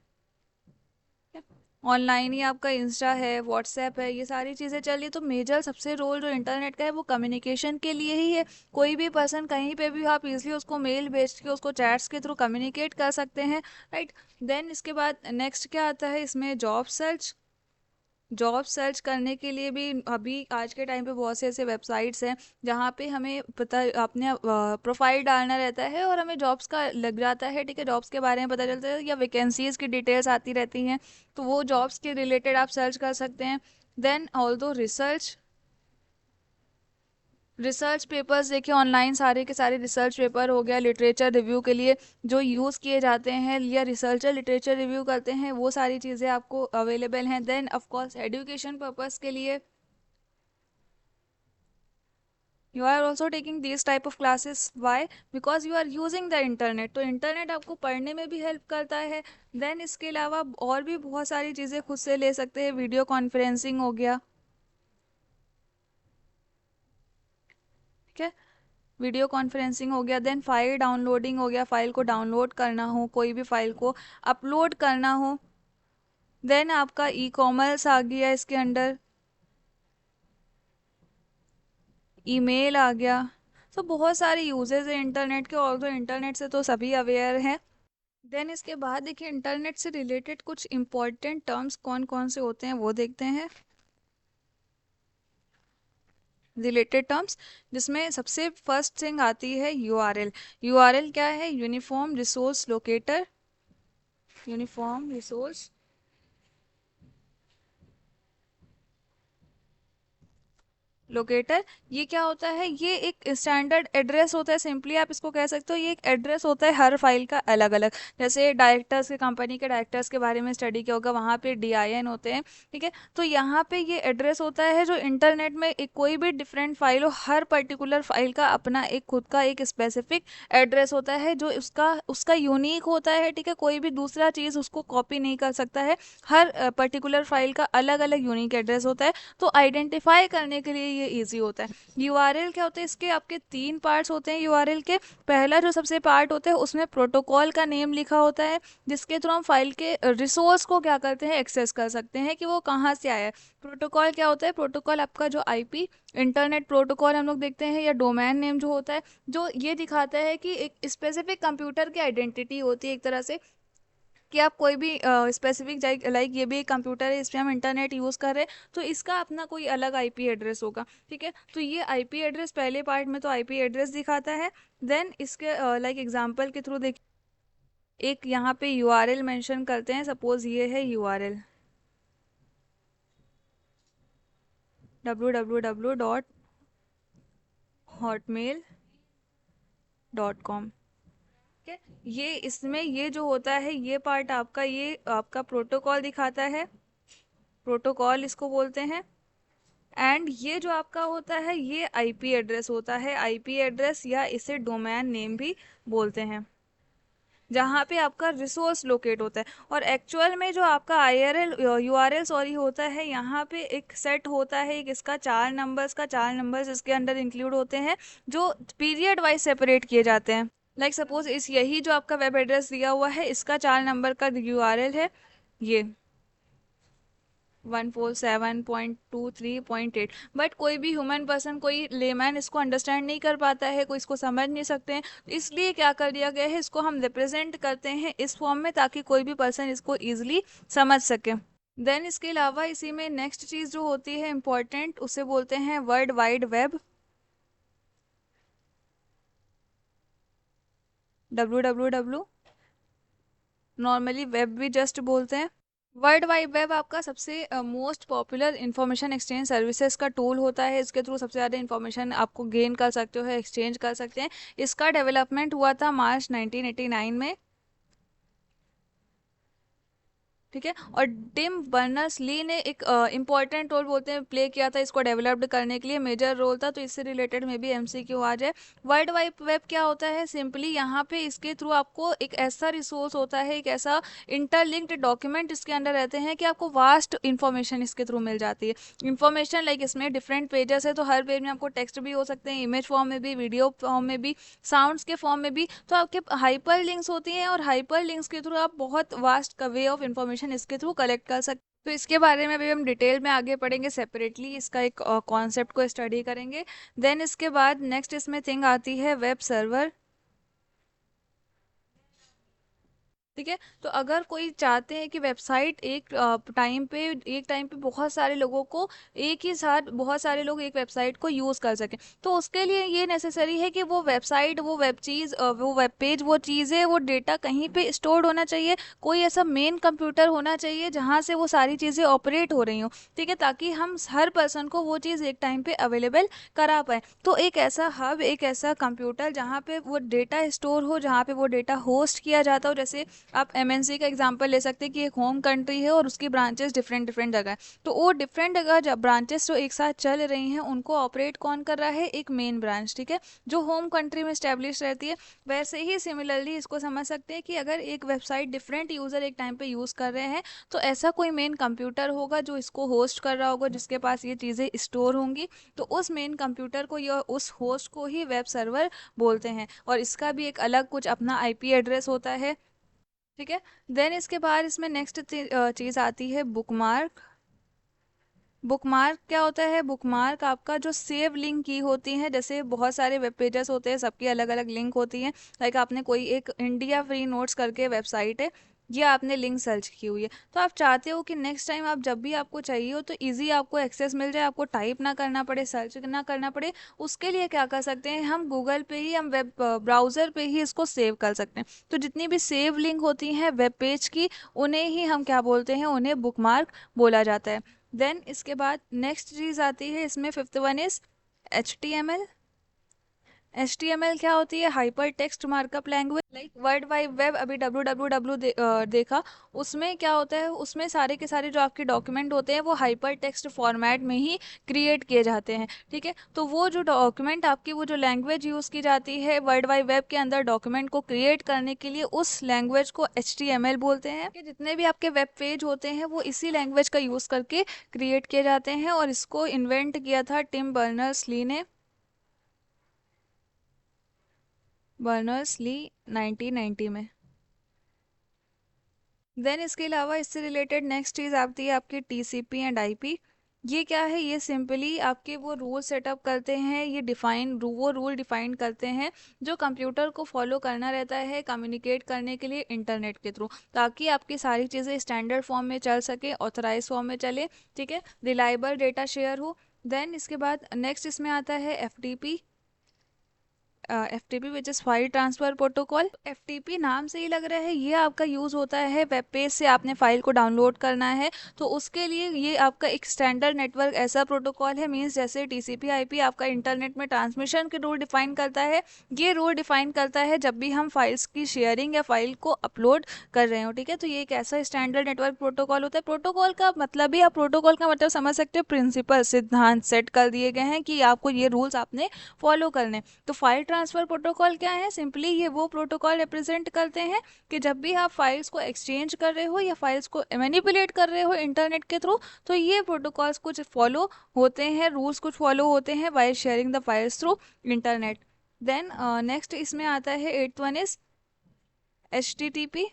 ऑनलाइन ही आपका इंस्टा है, व्हाट्सएप है, ये सारी चीज़ें चल रही, तो मेजर सबसे रोल जो इंटरनेट का है वो कम्युनिकेशन के लिए ही है। कोई भी पर्सन कहीं पे भी आप इजीली उसको मेल भेज के उसको चैट्स के थ्रू कम्युनिकेट कर सकते हैं, राइट। देन इसके बाद नेक्स्ट क्या आता है इसमें, जॉब सर्च। जॉब सर्च करने के लिए भी अभी आज के टाइम पे बहुत से ऐसे वेबसाइट्स हैं जहाँ पे हमें पता अपने प्रोफाइल डालना रहता है और हमें जॉब्स का लग जाता है। ठीक है, जॉब्स के बारे में पता चलता है या वैकेंसीज की डिटेल्स आती रहती हैं, तो वो जॉब्स के रिलेटेड आप सर्च कर सकते हैं। Then although research, research papers देखिए ऑनलाइन सारे के सारे रिसर्च पेपर हो गया, लिटरेचर रिव्यू के लिए जो यूज़ किए जाते हैं या रिसर्चर लिटरेचर रिव्यू करते हैं, वो सारी चीज़ें आपको अवेलेबल हैं। Then of course education purpose के लिए you are also taking these type of classes, why? Because you are using the internet, तो इंटरनेट आपको पढ़ने में भी हेल्प करता है। देन इसके अलावा और भी बहुत सारी चीज़ें खुद से ले सकते हैं, वीडियो कॉन्फ्रेंसिंग हो गया। ठीक है, वीडियो कॉन्फ्रेंसिंग हो गया। देन फाइल डाउनलोडिंग हो गया, फाइल को डाउनलोड करना हो, कोई भी फाइल को अपलोड करना हो। देन आपका ई कॉमर्स आ गया इसके अंडर, ईमेल आ गया। तो बहुत सारे यूजेस हैं इंटरनेट के, और तो इंटरनेट से तो सभी अवेयर हैं। देन इसके बाद देखिए इंटरनेट से रिलेटेड कुछ इंपॉर्टेंट टर्म्स कौन कौन से होते हैं वो देखते हैं। रिलेटेड टर्म्स जिसमें सबसे फर्स्ट थिंग आती है यूआरएल। यूआरएल क्या है, uniform resource locator, uniform resource locator. ये क्या होता है, ये एक स्टैंडर्ड एड्रेस होता है, सिंपली आप इसको कह सकते हो ये एक एड्रेस होता है हर फाइल का अलग अलग। जैसे डायरेक्टर्स के, कंपनी के डायरेक्टर्स के बारे में स्टडी किया होगा, वहाँ पे डीआईएन होते हैं। ठीक है, तो यहाँ पे ये एड्रेस होता है जो इंटरनेट में एक कोई भी डिफरेंट फाइल हो, हर पर्टिकुलर फाइल का अपना एक खुद का एक स्पेसिफिक एड्रेस होता है जो उसका उसका यूनिक होता है। ठीक है, कोई भी दूसरा चीज़ उसको कॉपी नहीं कर सकता है, हर पर्टिकुलर फाइल का अलग अलग यूनिक एड्रेस होता है। तो आइडेंटिफाई करने के लिए ये इजी होता है। यूआरएल क्या होता है, इसके आपके तीन पार्ट्स होते हैं यूआरएल के। पहला जो सबसे पार्ट होता है उसमें प्रोटोकॉल का नेम लिखा होता है, जिसके थ्रू हम फाइल के रिसोर्स को क्या करते हैं, एक्सेस कर सकते हैं कि वो कहाँ से आया है। प्रोटोकॉल क्या होता है, प्रोटोकॉल आपका जो आईपी इंटरनेट प्रोटोकॉल हम लोग देखते हैं, या डोमेन नेम जो होता है, जो ये दिखाता है कि एक स्पेसिफिक कंप्यूटर की आइडेंटिटी होती है एक तरह से, कि आप कोई भी स्पेसिफिक लाइक ये भी एक कंप्यूटर है, इस पे हम इंटरनेट यूज़ कर रहे हैं, तो इसका अपना कोई अलग आईपी एड्रेस होगा। ठीक है, तो ये आईपी एड्रेस पहले पार्ट में तो आईपी एड्रेस दिखाता है। देन इसके लाइक एग्जांपल के थ्रू देखिए, एक यहाँ पे यूआरएल मेंशन करते हैं, सपोज ये है यूआरएल www.hotmail.com। ठीक है, ये इसमें ये जो होता है ये पार्ट आपका, ये आपका प्रोटोकॉल दिखाता है, प्रोटोकॉल इसको बोलते हैं। एंड ये जो आपका होता है ये आईपी एड्रेस होता है, आईपी एड्रेस या इसे डोमेन नेम भी बोलते हैं, जहाँ पे आपका रिसोर्स लोकेट होता है। और एक्चुअल में जो आपका आईआरएल यूआरएल सॉरी होता है, यहाँ पे एक सेट होता है, एक इसका चार नंबर्स इसके अंदर इंक्लूड होते हैं जो पीरियड वाइज सेपरेट किए जाते हैं। लाइक सपोज इस यही जो आपका वेब एड्रेस दिया हुआ है, इसका 4 नंबर का यूआरएल है ये। 147.23.8, बट कोई भी ह्यूमन पर्सन, कोई लेमैन इसको अंडरस्टैंड नहीं कर पाता है, कोई इसको समझ नहीं सकते हैं। तो इसलिए क्या कर दिया गया है, इसको हम रिप्रेजेंट करते हैं इस फॉर्म में, ताकि कोई भी पर्सन इसको ईजिली समझ सके। देन इसके अलावा इसी में नेक्स्ट चीज़ जो होती है इम्पॉर्टेंट, उसे बोलते हैं world wide web, WWW, normally web भी जस्ट बोलते हैं। वर्ल्ड वाइड वेब आपका सबसे most popular information exchange services का टूल होता है। इसके थ्रू सबसे ज़्यादा इंफॉर्मेशन आपको गेन कर सकते हो, एक्सचेंज कर सकते हैं। इसका डेवलपमेंट हुआ था मार्च 1989 में, ठीक है। और टिम बर्नर्स ली ने एक इम्पॉर्टेंट रोल बोलते हैं प्ले किया था इसको डेवलप्ड करने के लिए, मेजर रोल था। तो इससे रिलेटेड में भी MCQ आ जाए। वर्ल्ड वाइड वेब क्या होता है, सिंपली यहाँ पे इसके थ्रू आपको एक ऐसा रिसोर्स होता है, एक ऐसा इंटरलिंक्ड डॉक्यूमेंट इसके अंदर रहते हैं कि आपको वास्ट इंफॉर्मेशन इसके थ्रू मिल जाती है। इंफॉर्मेशन लाइक इसमें डिफरेंट पेजेस है, तो हर पेज में आपको टेक्स्ट भी हो सकते हैं, इमेज फॉर्म में भी, वीडियो फॉर्म में भी, साउंड्स के फॉर्म में भी। तो आपके हाइपर लिंक्स होती हैं, और हाइपर लिंक्स के थ्रू आप बहुत वास्ट का वे ऑफ इंफॉर्मेशन इसके थ्रू कलेक्ट कर सकते। तो इसके बारे में अभी हम डिटेल में आगे पढ़ेंगे, सेपरेटली इसका एक कॉन्सेप्ट को स्टडी करेंगे। देन इसके बाद नेक्स्ट इसमें थिंग आती है वेब सर्वर, ठीक है। तो अगर कोई चाहते हैं कि वेबसाइट एक टाइम पे बहुत सारे लोगों को, एक ही साथ बहुत सारे लोग एक वेबसाइट को यूज़ कर सकें, तो उसके लिए ये नेसेसरी है कि वो वेबसाइट, वो वेब चीज़, वो वेब पेज, वो चीज़ें, वो डेटा कहीं पे स्टोर्ड होना चाहिए। कोई ऐसा मेन कंप्यूटर होना चाहिए जहाँ से वो सारी चीज़ें ऑपरेट हो रही हों, ठीक है, ताकि हम हर पर्सन को वो चीज़ एक टाइम पे अवेलेबल करा पाए। तो एक ऐसा हब, एक ऐसा कंप्यूटर जहाँ पे वो डेटा स्टोर हो, जहाँ पे वो डेटा होस्ट किया जाता हो। जैसे आप MNC का एग्जांपल ले सकते हैं कि एक होम कंट्री है और उसकी ब्रांचेस डिफरेंट डिफरेंट जगह है। तो वो डिफरेंट जगह जब ब्रांचेस जो एक साथ चल रही हैं, उनको ऑपरेट कौन कर रहा है, एक मेन ब्रांच, ठीक है, जो होम कंट्री में स्टैब्लिश रहती है। वैसे ही सिमिलरली इसको समझ सकते हैं कि अगर एक वेबसाइट डिफरेंट यूज़र एक टाइम पे यूज़ कर रहे हैं, तो ऐसा कोई मेन कंप्यूटर होगा जो इसको होस्ट कर रहा होगा, जिसके पास ये चीज़ें स्टोर होंगी। तो उस मेन कंप्यूटर को या उस होस्ट को ही वेब सर्वर बोलते हैं, और इसका भी एक अलग कुछ अपना IP एड्रेस होता है, ठीक है। देन इसके बाद इसमें नेक्स्ट चीज़ आती है बुकमार्क। बुकमार्क क्या होता है, बुकमार्क आपका जो सेव लिंक की होती है। जैसे बहुत सारे वेब पेजेस होते हैं, सबकी अलग अलग लिंक होती हैं। लाइक आपने कोई एक इंडिया फ्री नोट्स करके वेबसाइट है, ये आपने लिंक सर्च की हुई है, तो आप चाहते हो कि नेक्स्ट टाइम आप जब भी आपको चाहिए हो तो इजी आपको एक्सेस मिल जाए, आपको टाइप ना करना पड़े, सर्च ना करना पड़े। उसके लिए क्या कर सकते हैं हम, गूगल पे ही, हम वेब ब्राउज़र पे ही इसको सेव कर सकते हैं। तो जितनी भी सेव लिंक होती हैं वेब पेज की, उन्हें ही हम क्या बोलते हैं, उन्हें बुकमार्क बोला जाता है। देन इसके बाद नेक्स्ट चीज़ आती है इसमें, fifth one is HTML। HTML क्या होती है, hypertext markup language. Like world wide web अभी WWW देखा, उसमें क्या होता है, उसमें सारे के सारे जो आपके डॉक्यूमेंट होते हैं वो हाइपर टेक्स्ट फॉर्मेट में ही क्रिएट किए जाते हैं, ठीक है। तो वो जो डॉक्यूमेंट आपकी, वो जो लैंग्वेज यूज़ की जाती है वर्ल्ड वाइड वेब के अंदर डॉक्यूमेंट को क्रिएट करने के लिए, उस लैंग्वेज को HTML बोलते हैं। कि जितने भी आपके वेब पेज होते हैं वो इसी लैंग्वेज का यूज़ करके क्रिएट किए जाते हैं, और इसको इन्वेंट किया था टिम बर्नर्स ली ने, 1990 में। देन इसके अलावा इससे रिलेटेड नेक्स्ट चीज़ आती है आपकी TCP एंड IP। ये क्या है, ये सिंपली आपके वो रूल सेटअप करते हैं, ये वो रूल डिफाइन करते हैं जो कंप्यूटर को फॉलो करना रहता है कम्युनिकेट करने के लिए इंटरनेट के थ्रू, ताकि आपकी सारी चीज़ें स्टैंडर्ड फॉर्म में चल सके, ऑथराइज फॉर्म में चले, ठीक है, रिलायबल डेटा शेयर हो। देन इसके बाद नेक्स्ट इसमें आता है FTP, FTP which is file transfer protocol. FTP नाम से ही लग रहा है, ये आपका यूज़ होता है वेब पेज से आपने फाइल को डाउनलोड करना है, तो उसके लिए ये आपका एक स्टैंडर्ड नेटवर्क ऐसा प्रोटोकॉल है। मींस जैसे TCP IP आपका इंटरनेट में ट्रांसमिशन के रूल डिफाइन करता है, ये रूल डिफाइन करता है जब भी हम फाइल्स की शेयरिंग या फाइल को अपलोड कर रहे हो, ठीक है। तो ये एक ऐसा स्टैंडर्ड नेटवर्क प्रोटोकॉल होता है। प्रोटोकॉल का मतलब ही, आप प्रोटोकॉल का मतलब समझ सकते हो, प्रिंसिपल, सिद्धांत सेट कर दिए गए हैं कि आपको ये रूल्स आपने फॉलो करने। तो फाइल ट्रांसफ़र प्रोटोकॉल क्या है, सिंपली ये वो प्रोटोकॉल रिप्रेजेंट करते हैं कि जब भी आप फाइल्स को एक्सचेंज कर रहे हो या फाइल्स को मैनिपुलेट कर रहे हो इंटरनेट के थ्रू, तो ये प्रोटोकॉल्स कुछ फॉलो होते हैं, रूल्स कुछ फॉलो होते हैं while sharing the files through internet. Then next इसमें आता है एट्थ वन इज HTTP।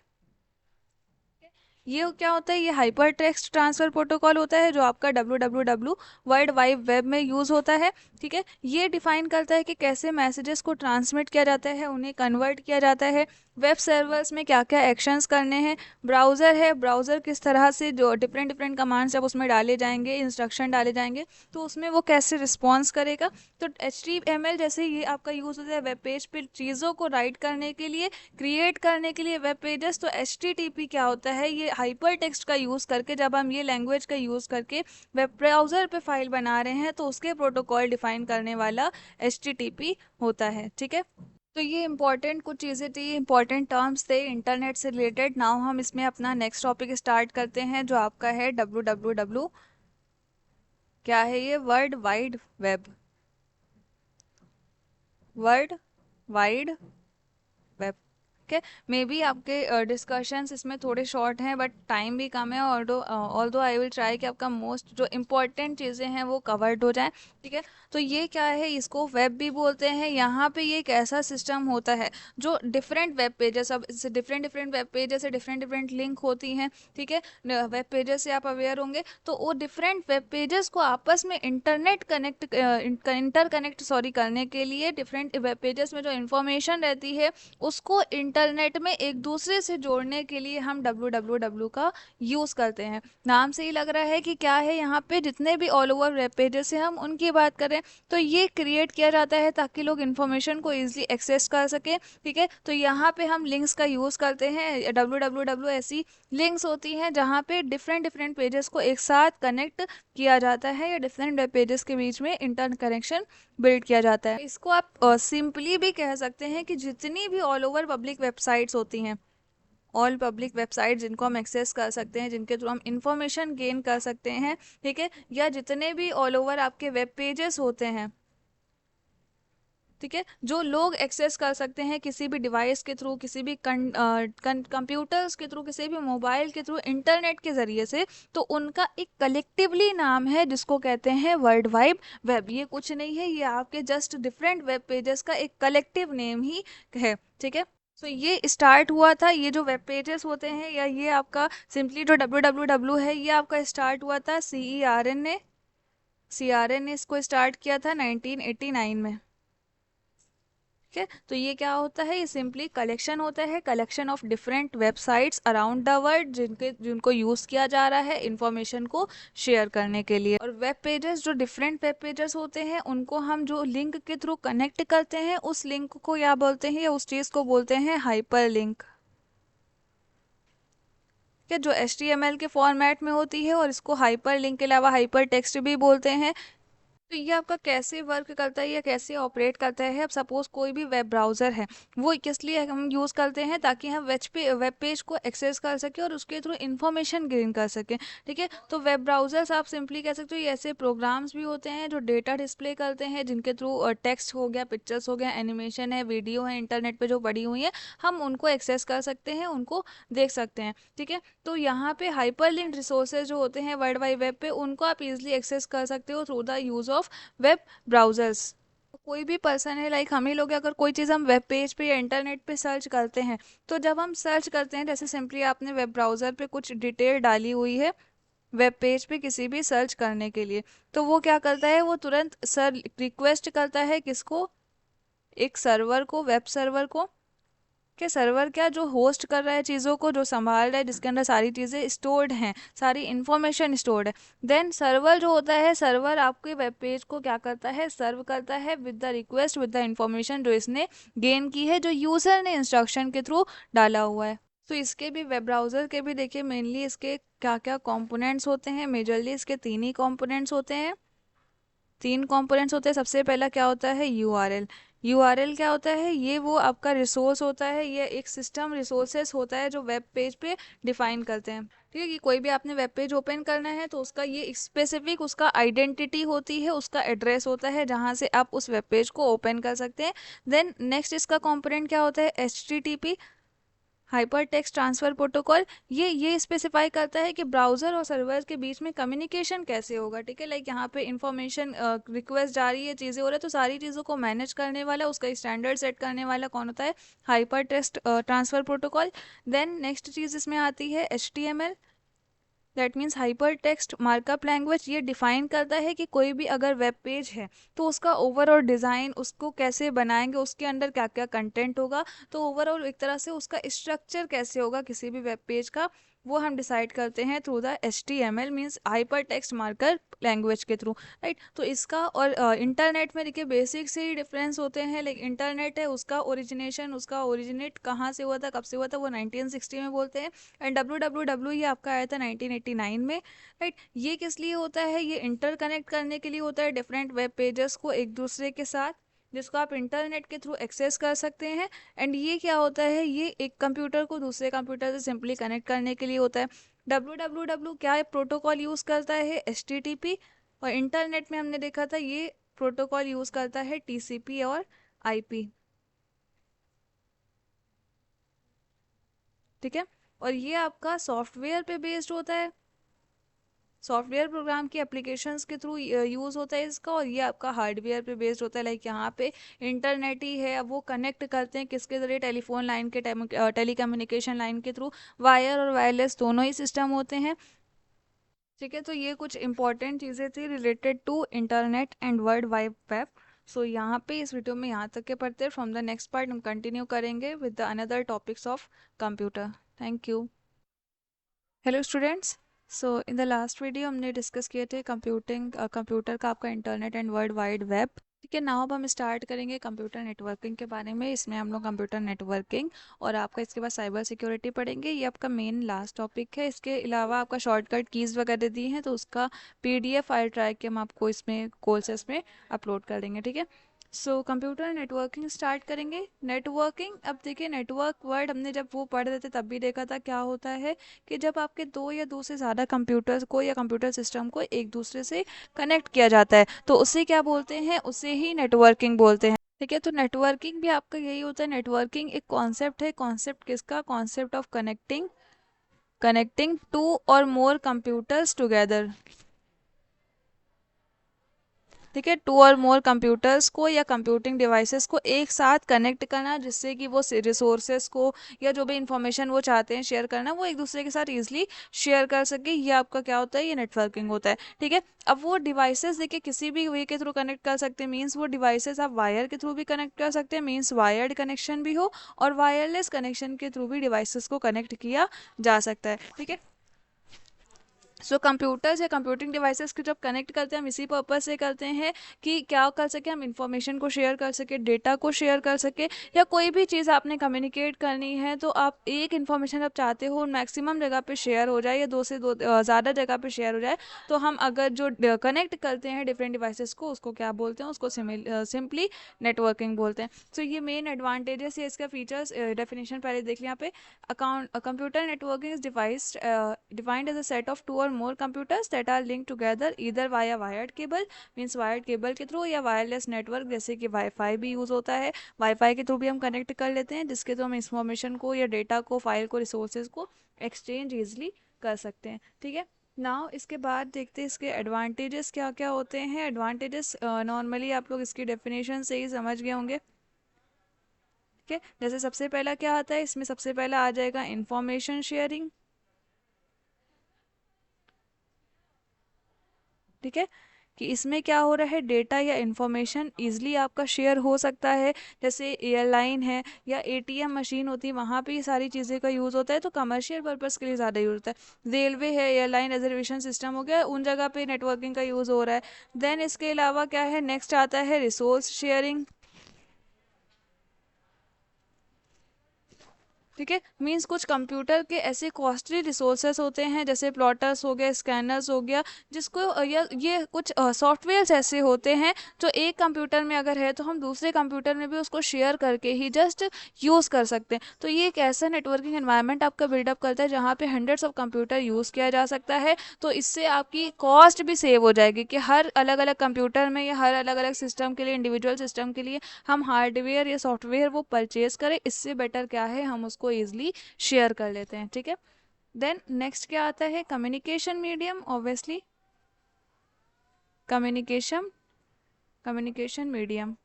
ये क्या होता है, ये हाइपर टेक्स्ट ट्रांसफर प्रोटोकॉल होता है जो आपका www वर्ल्ड वाइड वेब में यूज़ होता है। ठीक है, ये डिफाइन करता है कि कैसे मैसेजेस को ट्रांसमिट किया जाता है, उन्हें कन्वर्ट किया जाता है, वेब सर्वर्स में क्या क्या एक्शंस करने हैं, ब्राउज़र है, ब्राउज़र किस तरह से जो डिफरेंट डिफरेंट कमांड्स जब उसमें डाले जाएंगे, इंस्ट्रक्शन डाले जाएंगे तो उसमें वो कैसे रिस्पॉन्स करेगा। तो HTML जैसे ये आपका यूज़ होता है वेब पेज पर चीज़ों को राइट करने के लिए, क्रिएट करने के लिए वेब पेजेस। तो HTTP क्या होता है, ये हाइपर टेक्स्ट का यूज़ करके, जब हम ये लैंग्वेज का यूज़ करके वेब ब्राउज़र पे फाइल बना रहे हैं तो उसके प्रोटोकॉल डिफाइन करने वाला HTTP होता है। ठीक है, तो ये इंपॉर्टेंट कुछ चीज़ें थी, इंपॉर्टेंट टर्म्स थे इंटरनेट से रिलेटेड। नाउ हम इसमें अपना नेक्स्ट टॉपिक स्टार्ट करते हैं जो आपका है www। क्या है ये, world wide web, world wide web. Okay, may be आपके डिस्कशंस इसमें थोड़े शॉर्ट हैं बट टाइम भी कम है, ऑल्दो आई विल ट्राई कि आपका मोस्ट जो इम्पोर्टेंट चीज़ें हैं वो कवर्ड हो जाए। ठीक है, तो ये क्या है, इसको वेब भी बोलते हैं। यहाँ पे ये एक ऐसा सिस्टम होता है जो डिफरेंट वेब पेजेस, अब डिफरेंट डिफरेंट वेब पेजेस से डिफरेंट डिफरेंट लिंक होती हैं। ठीक है, वेब पेजेस से आप अवेयर होंगे, तो वो डिफरेंट वेब पेजेस को आपस में इंटर कनेक्ट करने के लिए डिफरेंट वेब पेजेस में जो इन्फॉर्मेशन रहती है उसको इंटरनेट में एक दूसरे से जोड़ने के लिए हम www का यूज़ करते हैं। नाम से ही लग रहा है कि क्या है, यहाँ पे जितने भी ऑल ओवर वेब पेजेस हैं हम उनकी बात करें तो ये क्रिएट किया जाता है ताकि लोग इन्फॉर्मेशन को ईजिली एक्सेस कर सके। ठीक है, तो यहाँ पे हम लिंक्स का यूज़ करते हैं। www ऐसी लिंक्स होती हैं जहाँ पे डिफरेंट डिफरेंट पेजेस को एक साथ कनेक्ट किया जाता है या डिफरेंट वेब पेजेस के बीच में इंटर कनेक्शन बिल्ड किया जाता है। इसको आप सिंपली भी कह सकते हैं कि जितनी भी ऑल ओवर पब्लिक वेबसाइट्स होती हैं, ऑल पब्लिक वेबसाइट जिनको हम एक्सेस कर सकते हैं, जिनके थ्रू हम इंफॉर्मेशन गेन कर सकते हैं, ठीक है, या जितने भी ऑल ओवर आपके वेब पेजेस होते हैं, ठीक है, जो लोग एक्सेस कर सकते हैं किसी भी डिवाइस के थ्रू, किसी भी कंप्यूटर्स के थ्रू, किसी भी मोबाइल के थ्रू, इंटरनेट के ज़रिए से, तो उनका एक कलेक्टिवली नाम है जिसको कहते हैं वर्ल्ड वाइड वेब। ये कुछ नहीं है, ये आपके जस्ट डिफरेंट वेब पेजेस का एक कलेक्टिव नेम ही है। ठीक है, सो ये स्टार्ट हुआ था, ये जो वेब पेजेस होते हैं या ये आपका सिंपली जो www है, ये आपका स्टार्ट हुआ था CERN ने इसको स्टार्ट किया था 1989 में। ठीक है, तो ये क्या होता है, ये सिंपली कलेक्शन होता है, collection of different websites around the world जिनको यूज़ किया जा रहा है इंफॉर्मेशन को शेयर करने के लिए। और वेब पेजेस, जो डिफरेंट वेब पेजेस होते हैं उनको हम जो लिंक के थ्रू कनेक्ट करते हैं, उस लिंक को क्या बोलते हैं, या उस चीज़ को बोलते हैं हाइपर लिंक, कि जो HTML के फॉर्मेट में होती है, और इसको हाइपर लिंक के अलावा हाइपर टेक्स्ट भी बोलते हैं। तो ये आपका कैसे वर्क करता है या कैसे ऑपरेट करता है, अब सपोज कोई भी वेब ब्राउज़र है, वो किस लिए हम यूज़ करते हैं, ताकि हम वेब पेज को एक्सेस कर सकें और उसके थ्रू इन्फॉर्मेशन गेन कर सकें। ठीक है, तो वेब ब्राउज़र्स आप सिंपली कह सकते हो ये ऐसे प्रोग्राम्स भी होते हैं जो डेटा डिस्प्ले करते हैं, जिनके थ्रू टेक्स्ट हो गया, पिक्चर्स हो गया, एनिमेशन है, वीडियो है, इंटरनेट पर जो पड़ी हुई है, हम उनको एक्सेस कर सकते हैं, उनको देख सकते हैं। ठीक है, तो यहाँ पे हाइपर लिंक्ड रिसोर्सेज जो होते हैं वर्ल्ड वाइड वेब पे, उनको आप इजीली एक्सेस कर सकते हो through the use of web browsers. कोई भी पर्सन है, लाइक हम ही लोग, अगर कोई चीज़ हम वेब पेज पे या इंटरनेट पे सर्च करते हैं, तो जब हम सर्च करते हैं, जैसे सिंपली आपने वेब ब्राउज़र पे कुछ डिटेल डाली हुई है वेब पेज पे किसी भी सर्च करने के लिए, तो वो क्या करता है, वो तुरंत रिक्वेस्ट करता है किसको, एक सर्वर को, वेब सर्वर को, कि सर्वर क्या, जो होस्ट कर रहा है चीज़ों को, जो संभाल रहा है, जिसके अंदर सारी चीज़ें स्टोर्ड हैं, सारी इन्फॉर्मेशन स्टोर्ड है। देन सर्वर जो होता है, सर्वर आपके वेब पेज को क्या करता है, सर्व करता है with the request, with the information जो इसने गेन की है, जो यूज़र ने इंस्ट्रक्शन के थ्रू डाला हुआ है। तो इसके भी, वेब ब्राउज़र के भी देखिए मेनली इसके क्या क्या कंपोनेंट्स होते हैं, मेजरली इसके 3 ही कंपोनेंट्स होते हैं, 3 कंपोनेंट्स होते हैं। सबसे पहला क्या होता है, यूआरएल क्या होता है, ये वो आपका रिसोर्स होता है, ये एक सिस्टम रिसोर्सेस होता है जो वेब पेज पे डिफाइन करते हैं। ठीक है, कि कोई भी आपने वेब पेज ओपन करना है तो उसका ये स्पेसिफिक उसका आइडेंटिटी होती है, उसका एड्रेस होता है जहाँ से आप उस वेब पेज को ओपन कर सकते हैं। देन नेक्स्ट इसका कंपोनेंट क्या होता है, HTTP, hyper text transfer protocol ये स्पेसिफाई करता है कि ब्राउजर और सर्वर के बीच में कम्युनिकेशन कैसे होगा, ठीक है। लाइक यहाँ पे इंफॉर्मेशन रिक्वेस्ट जा रही है, चीज़ें हो रही है, तो सारी चीज़ों को मैनेज करने वाला, उसका स्टैंडर्ड सेट करने वाला कौन होता है? Hypertext transfer protocol. Then next चीज़ इसमें आती है HTML, that means hypertext markup language. ये डिफाइन करता है कि कोई भी अगर वेब पेज है तो उसका ओवरऑल डिज़ाइन, उसको कैसे बनाएंगे, उसके अंदर क्या क्या कंटेंट होगा, तो ओवरऑल एक तरह से उसका स्ट्रक्चर कैसे होगा किसी भी वेब पेज का, वो हम डिसाइड करते हैं through the HTML means hypertext markup language के थ्रू, राइट। तो इसका और इंटरनेट में देखिए बेसिक से ही डिफरेंस होते हैं। लाइक इंटरनेट है, उसका ओरिजिनेशन, उसका ओरिजिनेट कहाँ से हुआ था, कब से हुआ था, वो 1960 में बोलते हैं। एंड WWW ये आपका आया था 1989 में, राइट। ये किस लिए होता है? ये इंटरकनेक्ट करने के लिए होता है डिफरेंट वेब पेजेस को एक दूसरे के साथ, जिसको आप इंटरनेट के थ्रू एक्सेस कर सकते हैं। एंड ये क्या होता है? ये एक कंप्यूटर को दूसरे कंप्यूटर से सिंपली कनेक्ट करने के लिए होता है। WWW क्या प्रोटोकॉल यूज़ करता है? HTTP। और इंटरनेट में हमने देखा था ये प्रोटोकॉल यूज़ करता है TCP और IP, ठीक है। और ये आपका सॉफ्टवेयर पे बेस्ड होता है, सॉफ्टवेयर प्रोग्राम की एप्लीकेशंस के थ्रू यूज़ होता है इसका। और ये आपका हार्डवेयर पे बेस्ड होता है। लाइक यहाँ पे इंटरनेट ही है, अब वो कनेक्ट करते हैं किसके ज़रिए? टेलीफोन लाइन के, टेलीकम्युनिकेशन लाइन के थ्रू। वायर और वायरलेस दोनों ही सिस्टम होते हैं, ठीक है। तो ये कुछ इंपॉर्टेंट चीज़ें थी related to internet and world wide web. So यहाँ पे इस वीडियो में यहाँ तक के पढ़ते हैं। फ्रॉम द नेक्स्ट पार्ट हम कंटिन्यू करेंगे with the another topics of computer. Thank you. Hello students. So in the last video हमने डिस्कस किए थे कंप्यूटर का आपका internet and world wide web, ठीक है। नाउ अब हम स्टार्ट करेंगे कंप्यूटर नेटवर्किंग के बारे में। इसमें हम लोग कंप्यूटर नेटवर्किंग और आपका इसके बाद साइबर सिक्योरिटी पढ़ेंगे। ये आपका मेन लास्ट टॉपिक है। इसके अलावा आपका शॉर्टकट कीज़ वगैरह दी हैं, तो उसका PDF फाइल ट्राई के हम आपको इसमें कोर्सेस में अपलोड कर देंगे, ठीक है। सो कंप्यूटर नेटवर्किंग स्टार्ट करेंगे। नेटवर्किंग, अब देखिए नेटवर्क वर्ड हमने जब वो पढ़ रहे थे तब भी देखा था क्या होता है कि जब आपके दो या दो से ज़्यादा कंप्यूटर्स को या कंप्यूटर सिस्टम को एक दूसरे से कनेक्ट किया जाता है तो उसे क्या बोलते हैं? उसे ही नेटवर्किंग बोलते हैं, ठीक है। तो नेटवर्किंग भी आपका यही होता है। नेटवर्किंग एक कॉन्सेप्ट है। कॉन्सेप्ट किसका? Concept of connecting connecting to और मोर कंप्यूटर्स टुगेदर, ठीक है। टू और मोर कंप्यूटर्स को या कंप्यूटिंग डिवाइसेस को एक साथ कनेक्ट करना, जिससे कि वो रिसोर्सेज को या जो भी इंफॉर्मेशन वो चाहते हैं शेयर करना, वो एक दूसरे के साथ ईजिली शेयर कर सके। ये आपका क्या होता है? ये नेटवर्किंग होता है, ठीक है। अब वो डिवाइसेस देखिए किसी भी वे के थ्रू कनेक्ट कर सकते हैं, मीन्स वो डिवाइसेस आप वायर के थ्रू भी कनेक्ट कर सकते हैं, मीन्स वायर्ड कनेक्शन भी हो, और वायरलेस कनेक्शन के थ्रू भी डिवाइसेस को कनेक्ट किया जा सकता है, ठीक है। सो कंप्यूटर्स या कंप्यूटिंग डिवाइसेस को जब कनेक्ट करते हैं हम इसी पर्पज से करते हैं कि क्या कर सके, हम इंफॉर्मेशन को शेयर कर सके, डेटा को शेयर कर सके, या कोई भी चीज़ आपने कम्युनिकेट करनी है तो आप एक इन्फॉर्मेशन आप चाहते हो मैक्सिमम जगह पे शेयर हो जाए या दो से दो ज़्यादा जगह पे शेयर हो जाए, तो हम अगर जो कनेक्ट करते हैं डिफरेंट डिवाइसेस को उसको क्या बोलते हैं? उसको सिंपली नेटवर्किंग बोलते हैं। सो ये मेन एडवांटेजेस या इसका फीचर्स डेफिनेशन पहले देख लिया यहाँ पे। Computer networking is defined as a set of two or more computers that are linked together either via wired cable, means wired cable के थ्रू, या वायरलेस नेटवर्क जैसे कि वाईफाई भी यूज़ होता है। वाईफाई के थ्रू भी हम कनेक्ट कर लेते हैं, जिसके थ्रू हम इंफॉर्मेशन को या डेटा को, फाइल को, रिसोर्सेज को एक्सचेंज ईजिली कर सकते हैं, ठीक है। नाउ इसके बाद देखते हैं इसके एडवांटेजेस क्या क्या होते हैं। एडवांटेजेस नॉर्मली आप लोग इसकी डेफिनेशन से ही समझ गए होंगे, ठीक है। जैसे सबसे पहला क्या आता है इसमें? सबसे पहला आ जाएगा इंफॉर्मेशन शेयरिंग, ठीक है। कि इसमें क्या हो रहा है? डेटा या इंफॉर्मेशन इजीली आपका शेयर हो सकता है। जैसे एयरलाइन है या ATM मशीन होती है, वहाँ पे ये सारी चीज़ें का यूज़ होता है, तो कमर्शियल पर्पज़ के लिए ज़्यादा यूज़ होता है। रेलवे है, एयरलाइन रिजर्वेशन सिस्टम हो गया, उन जगह पे नेटवर्किंग का यूज़ हो रहा है। देन इसके अलावा क्या है? नेक्स्ट आता है रिसोर्स शेयरिंग, ठीक है। मींस कुछ कंप्यूटर के ऐसे कॉस्टली रिसोर्सेस होते हैं जैसे प्लॉटर्स हो गया, स्कैनर्स हो गया, जिसको या ये कुछ सॉफ्टवेयर्स ऐसे होते हैं जो एक कंप्यूटर में अगर है तो हम दूसरे कंप्यूटर में भी उसको शेयर करके ही जस्ट यूज़ कर सकते हैं। तो ये एक ऐसा नेटवर्किंग एनवायरनमेंट आपका बिल्डअप करता है जहाँ पे हंड्रेड्स ऑफ कंप्यूटर यूज़ किया जा सकता है। तो इससे आपकी कॉस्ट भी सेव हो जाएगी कि हर अलग अलग कंप्यूटर में या हर अलग अलग सिस्टम के लिए, इंडिविजुअल सिस्टम के लिए हम हार्डवेयर या सॉफ्टवेयर वो परचेज करें। इससे बेटर क्या है, हम उसको उसको ईजिली शेयर कर लेते हैं, ठीक है। देन नेक्स्ट क्या आता है, communication medium, obviously communication medium,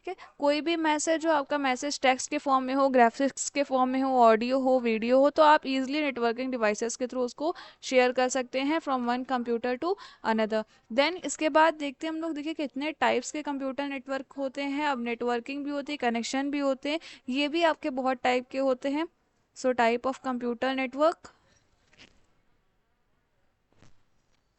ठीक है। कोई भी मैसेज हो, आपका मैसेज टेक्स्ट के फॉर्म में हो, ग्राफिक्स के फॉर्म में हो, ऑडियो हो, वीडियो हो, तो आप इजीली नेटवर्किंग डिवाइसेस के थ्रू उसको शेयर कर सकते हैं from one computer to another. Then इसके बाद देखते हैं हम लोग, देखिए कितने टाइप्स के कंप्यूटर नेटवर्क होते हैं। अब नेटवर्किंग भी होती है, कनेक्शन भी होते हैं, ये भी आपके बहुत टाइप के होते हैं। So type of computer network,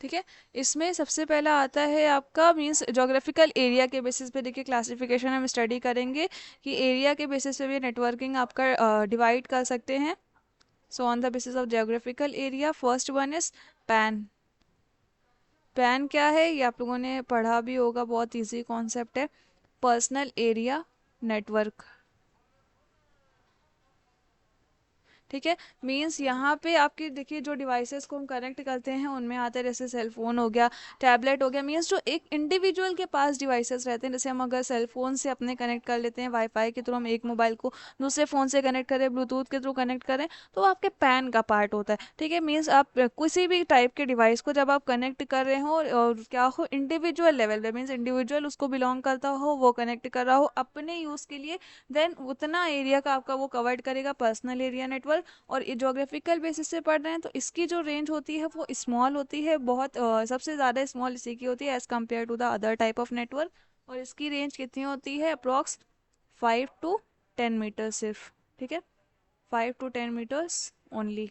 ठीक है। इसमें सबसे पहला आता है आपका मीन्स जोग्राफिकल एरिया के बेसिस पे, देखिए क्लासिफिकेशन हम स्टडी करेंगे कि एरिया के बेसिस पे भी नेटवर्किंग आपका डिवाइड कर सकते हैं। So on the basis of geographical area, first one is pan. Pan क्या है, ये आप लोगों ने पढ़ा भी होगा, बहुत इजी कॉन्सेप्ट है, पर्सनल एरिया नेटवर्क, ठीक है। मीन्स यहाँ पे आपकी देखिए जो डिवाइसेस को हम कनेक्ट करते हैं उनमें आते हैं, जैसे सेल फोन हो गया, टैबलेट हो गया, मीन्स जो एक इंडिविजुअल के पास डिवाइसेस रहते हैं। जैसे हम अगर सेल फोन से अपने कनेक्ट कर लेते हैं वाईफाई के थ्रू, हम एक मोबाइल को दूसरे फ़ोन से कनेक्ट करें, ब्लूटूथ के थ्रू कनेक्ट करें, तो आपके पैन का पार्ट होता है, ठीक है। मीन्स आप किसी भी टाइप के डिवाइस को जब आप कनेक्ट कर रहे हो और क्या हो, इंडिविजुअल लेवल पे, मीन्स इंडिविजुअल उसको बिलोंग करता हो, वो कनेक्ट कर रहा हो अपने यूज़ के लिए, देन उतना एरिया का आपका वो कवर्ड करेगा पर्सनल एरिया नेटवर्क। और ये जोग्राफिकल बेसिस से पढ़ रहे हैं तो इसकी जो रेंज होती है वो स्मॉल होती है, बहुत सबसे ज़्यादा स्मॉल इसी की होती है as compare to the other type of network. और इसकी रेंज कितनी होती है, अप्रॉक्स 5 to 10 मीटर सिर्फ, ठीक है, 5 to 10 मीटर्स ओनली।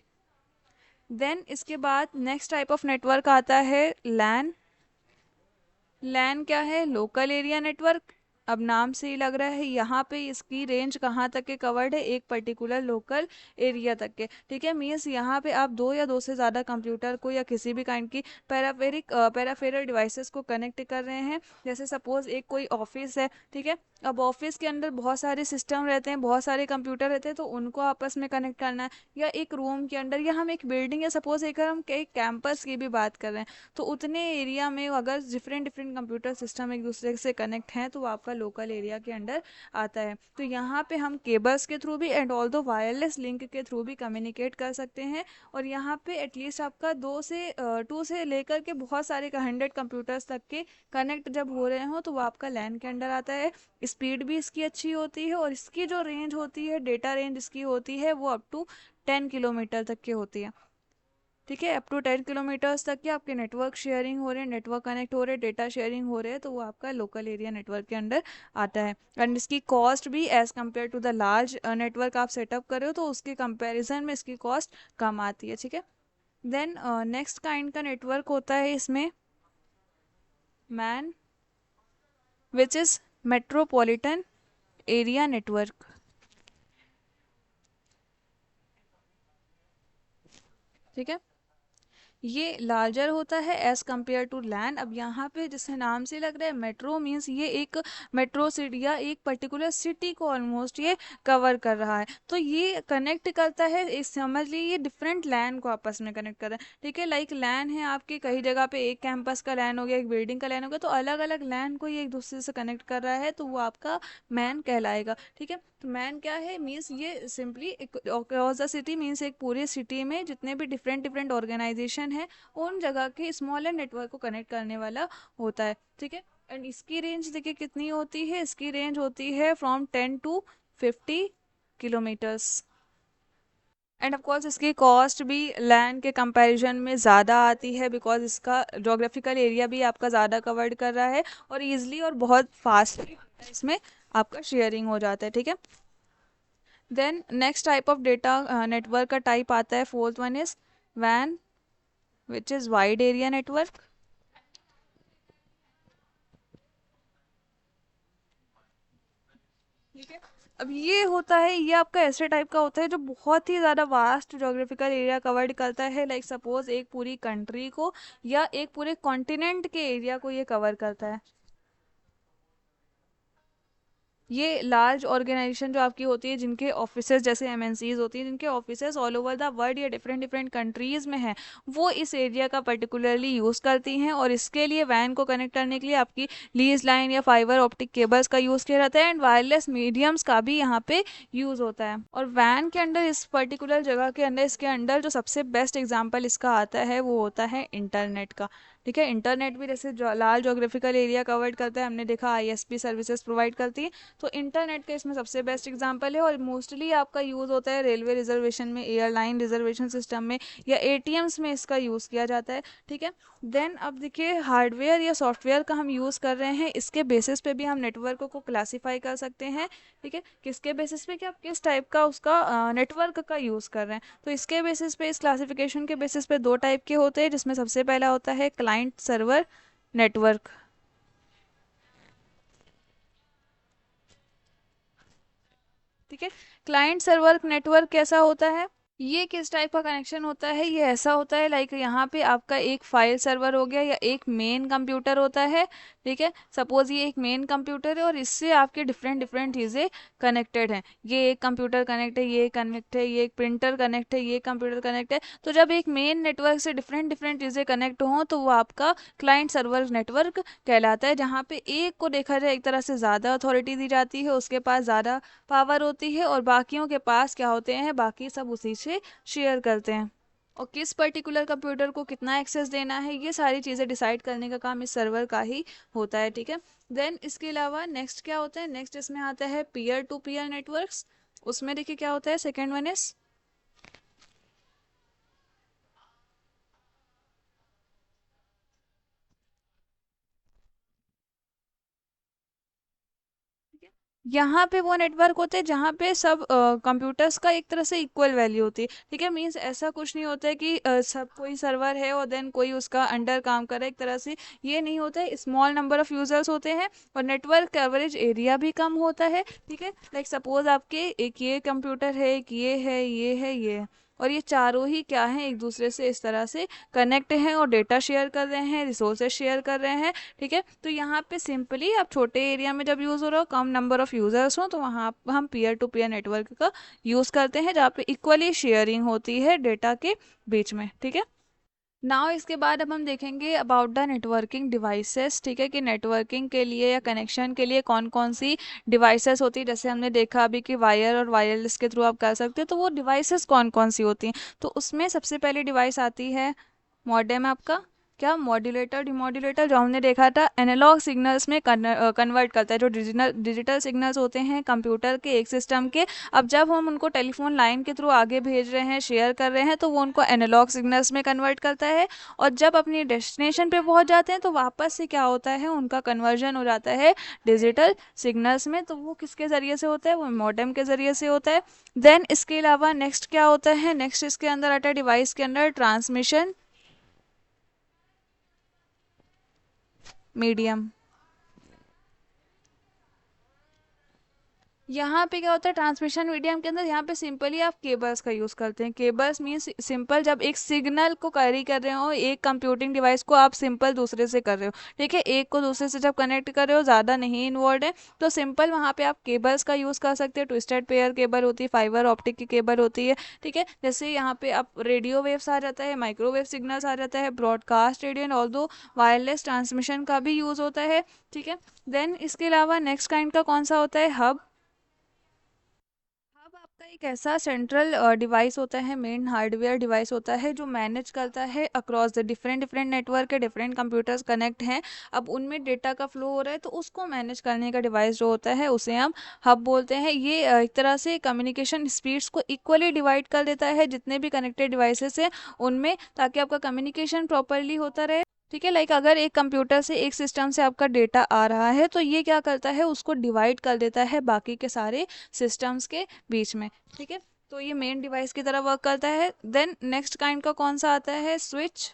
देन इसके बाद नेक्स्ट टाइप ऑफ नेटवर्क आता है लैन। लैन क्या है, लोकल एरिया नेटवर्क। अब नाम से ही लग रहा है यहाँ पे इसकी रेंज कहाँ तक के कवर्ड है, एक पर्टिकुलर लोकल एरिया तक के, ठीक है। मीन्स यहाँ पे आप दो या दो से ज़्यादा कंप्यूटर को या किसी भी काइंड की पैराफेरल डिवाइसेस को कनेक्ट कर रहे हैं। जैसे सपोज एक कोई ऑफिस है, ठीक है। अब ऑफिस के अंदर बहुत सारे सिस्टम रहते हैं, बहुत सारे कंप्यूटर रहते हैं, तो उनको आपस में कनेक्ट करना है। या एक रूम के अंदर, या हम एक बिल्डिंग, या सपोज एक हम एक कैंपस की भी बात कर रहे हैं, तो उतने एरिया में अगर डिफरेंट डिफरेंट कंप्यूटर सिस्टम एक दूसरे से कनेक्ट हैं तो वो आपका लोकल एरिया के अंडर आता है। तो यहाँ पे हम केबल्स के थ्रू भी एंड ऑल दो वायरलेस लिंक के थ्रू भी कम्युनिकेट कर सकते हैं। और यहाँ पे एटलीस्ट आपका 2 से लेकर के बहुत सारे 100 कंप्यूटर्स तक के कनेक्ट जब हो रहे हो तो वो आपका लैन के अंडर आता है। स्पीड भी इसकी अच्छी होती है और इसकी जो रेंज होती है, डेटा रेंज इसकी होती है, वो अप टू 10 किलोमीटर तक की होती है, ठीक है। अप टू 10 किलोमीटर्स तक के आपके नेटवर्क शेयरिंग हो रहे हैं, नेटवर्क कनेक्ट हो रहे हैं, डेटा शेयरिंग हो रहे हैं, तो वो आपका लोकल एरिया नेटवर्क के अंडर आता है। एंड इसकी कॉस्ट भी as compare to the large network आप सेटअप कर रहे हो तो उसके कंपैरिजन में इसकी कॉस्ट कम आती है, ठीक है। देन नेक्स्ट काइंड का नेटवर्क होता है इसमें man, which is metropolitan area network, ठीक है। ये लार्जर होता है एज़ कम्पेयर टू लैन। अब यहाँ पे जैसे नाम से लग रहा है मेट्रो, मीन्स ये एक मेट्रो सिटी या एक पर्टिकुलर सिटी को ऑलमोस्ट ये कवर कर रहा है, तो ये कनेक्ट करता है, इस समझ लीजिए ये डिफरेंट लैन को आपस में कनेक्ट कर रहा है, ठीक है। लाइक लैन है आपके कई जगह पे, एक कैंपस का लैन हो गया, एक बिल्डिंग का लैन हो गया, तो अलग अलग लैन को ये एक दूसरे से कनेक्ट कर रहा है, तो वो आपका मैन कहलाएगा, ठीक है। तो मैन क्या है, मीन्स ये simply across the city, means एक पूरी सिटी में जितने भी डिफरेंट डिफरेंट ऑर्गेनाइजेशन है उन जगह के स्मॉलर नेटवर्क को कनेक्ट करने वाला होता है, ठीक है। एंड इसकी रेंज देखिए कितनी होती है, इसकी रेंज होती है from 10 to 50 kilometres. End of course इसकी कॉस्ट भी लैंड के कंपैरिजन में ज़्यादा आती है, बिकॉज इसका जोग्राफिकल एरिया भी आपका ज़्यादा कवर्ड कर रहा है और ईजिली और बहुत फास्ट इसमें आपका शेयरिंग हो जाता है, ठीक है। Then next type of data network का टाइप आता है, फोर्थ वन इज वैन, which is wide area network, ठीक है। अब ये होता है, ये आपका ऐसे टाइप का होता है जो बहुत ही ज़्यादा वास्ट जोग्राफिकल एरिया कवर्ड करता है, लाइक सपोज एक पूरी कंट्री को या एक पूरे कॉन्टिनेंट के एरिया को ये कवर करता है। ये लार्ज ऑर्गेनाइजेशन जो आपकी होती है, जिनके ऑफिसेज जैसे एमएनसीज होती हैं, जिनके offices all over the world या डिफरेंट डिफरेंट कंट्रीज में हैं, वो इस एरिया का पर्टिकुलरली यूज़ करती हैं। और इसके लिए वैन को कनेक्ट करने के लिए आपकी लीज लाइन या फाइबर ऑप्टिक केबल्स का यूज़ किया जाता है, एंड वायरलेस मीडियम्स का भी यहाँ पे यूज़ होता है। और वैन के अंदर, इस पर्टिकुलर जगह के अंदर, इसके अंदर जो सबसे बेस्ट एग्जाम्पल इसका आता है वो होता है इंटरनेट का। ठीक है, इंटरनेट भी जैसे लार्ज जोग्राफिकल एरिया कवर्ड करता है, हमने देखा आईएसपी सर्विसेज प्रोवाइड करती है, तो इंटरनेट का इसमें सबसे बेस्ट एग्जांपल है। और मोस्टली आपका यूज़ होता है रेलवे रिजर्वेशन में, एयरलाइन रिजर्वेशन सिस्टम में, या एटीएम्स में इसका यूज़ किया जाता है। ठीक है, देन अब देखिए हार्डवेयर या सॉफ्टवेयर का हम यूज़ कर रहे हैं, इसके बेसिस पे भी हम नेटवर्क को क्लासीफाई कर सकते हैं। ठीक है, किसके बेसिस पे कि आप किस टाइप का उसका नेटवर्क का यूज़ कर रहे हैं। तो इसके बेसिस पे, इस क्लासिफिकेशन के बेसिस पे दो टाइप के होते हैं, जिसमें सबसे पहला होता है क्लाइंट सर्वर नेटवर्क। ठीक है, क्लाइंट सर्वर नेटवर्क कैसा होता है, ये किस टाइप का कनेक्शन होता है, ये ऐसा होता है लाइक यहाँ पे आपका एक फाइल सर्वर हो गया या एक मेन कंप्यूटर होता है। ठीक है, सपोज ये एक मेन कंप्यूटर है और इससे आपके डिफरेंट डिफरेंट चीज़ें कनेक्टेड हैं। ये एक कंप्यूटर कनेक्ट है, ये कनेक्ट है, ये एक प्रिंटर कनेक्ट है, ये कंप्यूटर कनेक्ट है। तो जब एक मेन नेटवर्क से डिफरेंट डिफरेंट चीज़ें कनेक्ट हों तो वो आपका क्लाइंट सर्वर नेटवर्क कहलाता है, जहाँ पे एक को देखा जाए एक तरह से ज़्यादा अथॉरिटी दी जाती है, उसके पास ज़्यादा पावर होती है, और बाकियों के पास क्या होते हैं, बाकी सब उसी से शेयर करते हैं। और किस पर्टिकुलर कंप्यूटर को कितना एक्सेस देना है, ये सारी चीज़ें डिसाइड करने का काम इस सर्वर का ही होता है। ठीक है, देन इसके अलावा नेक्स्ट क्या होता है, नेक्स्ट इसमें आता है पीयर टू पीयर नेटवर्क्स। उसमें देखिए क्या होता है, सेकेंड वन इज, यहाँ पे वो नेटवर्क होते हैं जहाँ पे सब कंप्यूटर्स का एक तरह से इक्वल वैल्यू होती है। ठीक है, मीन्स ऐसा कुछ नहीं होता है कि सब कोई सर्वर है और देन कोई उसका अंडर काम कर रहा है, एक तरह से ये नहीं होता है। स्मॉल नंबर ऑफ यूजर्स होते हैं और नेटवर्क कवरेज एरिया भी कम होता है। ठीक है, लाइक सपोज आपके एक ये कंप्यूटर है, एक ये है, ये है, ये है, और ये चारों ही क्या हैं, एक दूसरे से इस तरह से कनेक्ट हैं और डेटा शेयर कर रहे हैं, रिसोर्सेज शेयर कर रहे हैं। ठीक है, तो यहाँ पे सिंपली आप छोटे एरिया में जब यूज़ हो रहा हो, कम नंबर ऑफ यूज़र्स हो, तो वहाँ हम पीयर टू पीयर नेटवर्क का यूज़ करते हैं, जहाँ पे इक्वली शेयरिंग होती है डेटा के बीच में। ठीक है, नाउ इसके बाद अब हम देखेंगे अबाउट द नेटवर्किंग डिवाइसेस। ठीक है, कि नेटवर्किंग के लिए या कनेक्शन के लिए कौन कौन सी डिवाइसेस होती है। जैसे हमने देखा अभी कि वायर और वायरलेस के थ्रू आप कर सकते हो, तो वो डिवाइसेस कौन कौन सी होती हैं। तो उसमें सबसे पहली डिवाइस आती है मॉडेम आपका, क्या मॉड्यूलेटर डिमॉड्यूलेटर, जो हमने देखा था एनालॉग सिग्नल्स में कन्वर्ट करता है। जो डिजिटल डिजिटल सिग्नल्स होते हैं कंप्यूटर के एक सिस्टम के, अब जब हम उनको टेलीफोन लाइन के थ्रू आगे भेज रहे हैं, शेयर कर रहे हैं, तो वो उनको एनालॉग सिग्नल्स में कन्वर्ट करता है। और जब अपनी डेस्टिनेशन पे पहुंच जाते हैं तो वापस से क्या होता है, उनका कन्वर्जन हो जाता है डिजिटल सिग्नल्स में। तो वो किसके ज़रिए से होता है, वो मॉडेम के ज़रिए से होता है। देन इसके अलावा नेक्स्ट क्या होता है, नेक्स्ट इसके अंदर आता है डिवाइस के अंदर ट्रांसमिशन मीडियम। यहाँ पे क्या होता है ट्रांसमिशन मीडियम के अंदर, यहाँ पे सिंपली आप केबल्स का यूज़ करते हैं। केबल्स मीन्स सिंपल, जब एक सिग्नल को कैरी कर रहे हो, एक कंप्यूटिंग डिवाइस को आप सिंपल दूसरे से कर रहे हो। ठीक है, एक को दूसरे से जब कनेक्ट कर रहे हो, ज़्यादा नहीं इन्वॉल्व है, तो सिंपल वहाँ पे आप केबल्स का यूज़ कर सकते हैं। ट्विस्टेड पेयर केबल होती है, फाइबर ऑप्टिक की केबल होती है। ठीक है, जैसे यहाँ पे आप रेडियो वेव्स आ जाता है, माइक्रोवेव सिग्नल्स आ जाता है, ब्रॉडकास्ट रेडियो एंड ऑल दो वायरलेस ट्रांसमिशन का भी यूज़ होता है। ठीक है, देन इसके अलावा नेक्स्ट काइंड का कौन सा होता है, हब। हब आपका एक ऐसा सेंट्रल डिवाइस होता है, मेन हार्डवेयर डिवाइस होता है, जो मैनेज करता है across the different different network के डिफरेंट कंप्यूटर्स कनेक्ट हैं। अब उनमें डेटा का फ्लो हो रहा है, तो उसको मैनेज करने का डिवाइस जो होता है उसे हम हब बोलते हैं। ये एक तरह से कम्युनिकेशन स्पीड्स को इक्वली डिवाइड कर देता है जितने भी कनेक्टेड डिवाइसेस हैं उनमें, ताकि आपका कम्युनिकेशन प्रॉपरली होता रहे। ठीक है, लाइक अगर एक कंप्यूटर से, एक सिस्टम से आपका डेटा आ रहा है, तो ये क्या करता है, उसको डिवाइड कर देता है बाकी के सारे सिस्टम्स के बीच में। ठीक है, तो ये मेन डिवाइस की तरह वर्क करता है। देन नेक्स्ट काइंड का कौन सा आता है, स्विच।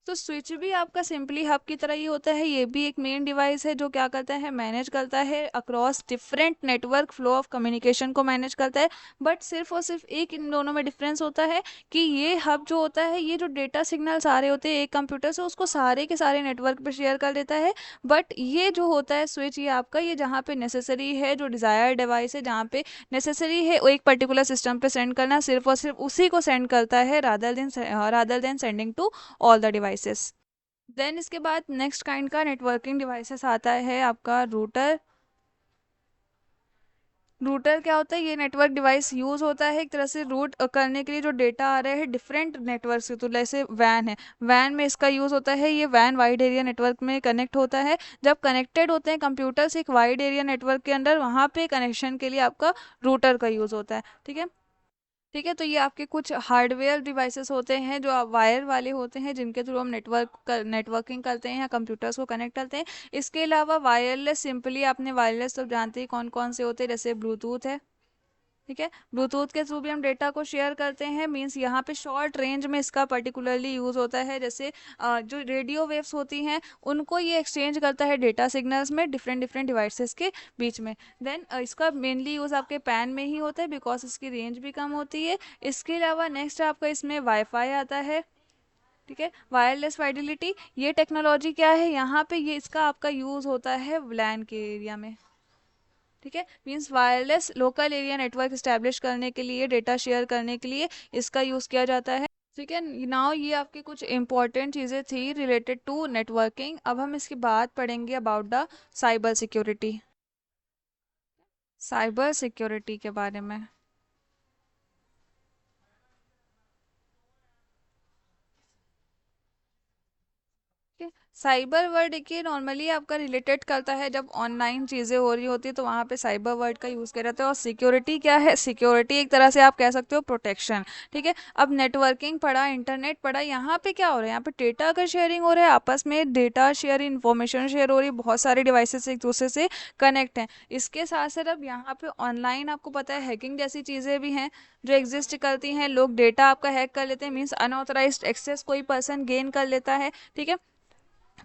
तो स्विच भी आपका सिंपली हब की तरह ही होता है, ये भी एक मेन डिवाइस है जो क्या करता है, मैनेज करता है across different network flow of communication को मैनेज करता है। बट सिर्फ और सिर्फ एक इन दोनों में डिफरेंस होता है कि ये हब जो होता है, ये जो डेटा सिग्नल सारे होते हैं एक कंप्यूटर से, उसको सारे के सारे नेटवर्क पे शेयर कर देता है। बट ये जो होता है स्विच, ये आपका, ये जहाँ पे नेसेसरी है, जो डिज़ायर डिवाइस है जहाँ पे नेसेसरी है वो एक पर्टिकुलर सिस्टम पे सेंड करना, सिर्फ और सिर्फ उसी को सेंड करता है, rather than sending to all the devices. Then इसके बाद नेक्स्ट काइंड का नेटवर्किंग डिवाइसेस आता है आपका रूटर। रूटर क्या होता है, ये नेटवर्क डिवाइस यूज होता है एक तरह से रूट करने के लिए जो डेटा आ रहा है डिफरेंट नेटवर्क से। तो जैसे वैन है, वैन में इसका यूज होता है, ये वैन वाइड एरिया नेटवर्क में कनेक्ट होता है। जब कनेक्टेड होते हैं कंप्यूटर से एक वाइड एरिया नेटवर्क के अंदर, वहाँ पे कनेक्शन के लिए आपका रूटर का यूज होता है। ठीक है। ठीक है, तो ये आपके कुछ हार्डवेयर डिवाइसेस होते हैं जो वायर वाले होते हैं, जिनके थ्रू हम नेटवर्किंग करते हैं या कंप्यूटर्स को कनेक्ट करते हैं। इसके अलावा वायरलेस, सिंपली आपने वायरलेस तो जानते ही कौन कौन से होते हैं, जैसे ब्लूटूथ है। ठीक है, ब्लूटूथ के थ्रू भी हम डेटा को शेयर करते हैं, मींस यहाँ पे शॉर्ट रेंज में इसका पर्टिकुलरली यूज़ होता है। जैसे जो रेडियो वेव्स होती हैं उनको ये एक्सचेंज करता है डेटा सिग्नल्स में डिफरेंट डिफरेंट डिवाइसेस के बीच में। देन इसका मेनली यूज़ आपके पैन में ही होता है, बिकॉज इसकी रेंज भी कम होती है। इसके अलावा नेक्स्ट आपका इसमें वाईफाई आता है। ठीक है, वायरलेस फाइडेलिटी, ये टेक्नोलॉजी क्या है, यहाँ पे ये इसका आपका यूज़ होता है लैन के एरिया में। ठीक है, means wireless local area network establish करने के लिए, डेटा शेयर करने के लिए इसका यूज़ किया जाता है। ठीक है, नाउ ये आपकी कुछ इंपॉर्टेंट चीज़ें थी रिलेटेड टू नेटवर्किंग। अब हम इसके बाद पढ़ेंगे about the cyber security, cyber security के बारे में। साइबर वर्ड देखिए नॉर्मली आपका रिलेटेड करता है जब ऑनलाइन चीज़ें हो रही होती है, तो वहाँ पे साइबर वर्ड का यूज़ किया जाता है। और सिक्योरिटी क्या है, सिक्योरिटी एक तरह से आप कह सकते हो प्रोटेक्शन। ठीक है, अब नेटवर्किंग पढ़ा, इंटरनेट पढ़ा, यहाँ पे क्या हो रहा है, यहाँ पे डेटा का शेयरिंग हो रहा है, आपस में डेटा शेयर, इंफॉर्मेशन शेयर हो रही है, बहुत सारे डिवाइसेस एक दूसरे से कनेक्ट हैं। इसके साथ साथ अब यहाँ पे ऑनलाइन आपको पता है हैकिंग जैसी चीज़ें भी हैं जो एग्जिस्ट करती हैं। लोग डेटा आपका हैक कर लेते हैं, मीन्स अनऑथराइज्ड एक्सेस कोई पर्सन गेन कर लेता है। ठीक है,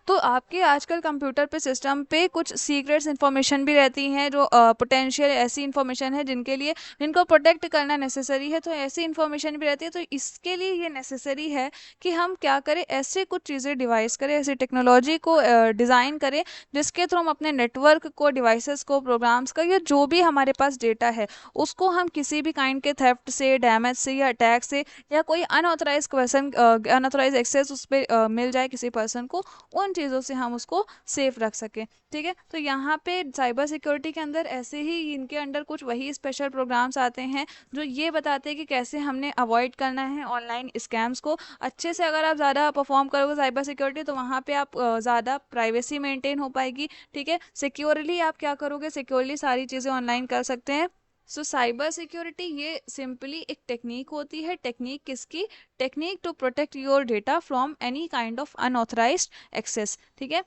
तो आपके आजकल कंप्यूटर पे, सिस्टम पे कुछ सीक्रेट्स इन्फॉर्मेशन भी रहती हैं जो पोटेंशियल ऐसी इन्फॉर्मेशन है जिनके लिए, जिनको प्रोटेक्ट करना नेसेसरी है। तो ऐसी इन्फॉर्मेशन भी रहती है, तो इसके लिए ये नेसेसरी है कि हम क्या करें, ऐसे कुछ चीज़ें डिवाइस करें, ऐसी टेक्नोलॉजी को डिज़ाइन करें जिसके थ्रू हम अपने नेटवर्क को, डिवाइसेस को, प्रोग्राम्स का, या जो भी हमारे पास डेटा है उसको हम किसी भी काइंड के थेफ्ट से, डैमेज से या अटैक से, या कोई अनऑथराइज पर्सन, अनऑथराइज एक्सेस उस पर मिल जाए किसी पर्सन को, उन चीज़ों से हम उसको सेफ रख सकें। ठीक है, तो यहाँ पे साइबर सिक्योरिटी के अंदर ऐसे ही इनके अंडर कुछ वही स्पेशल प्रोग्राम्स आते हैं जो ये बताते हैं कि कैसे हमने अवॉइड करना है ऑनलाइन स्कैम्स को अच्छे से। अगर आप ज़्यादा परफॉर्म करोगे साइबर सिक्योरिटी, तो वहाँ पे आप ज़्यादा प्राइवेसी मेंटेन हो पाएगी। ठीक है, सिक्योरली आप क्या करोगे, सिक्योरली सारी चीज़ें ऑनलाइन कर सकते हैं। सो साइबर सिक्योरिटी ये सिंपली एक टेक्निक होती है। टेक्निक किसकी, technique to protect your data from any kind of unauthorised access. ठीक है,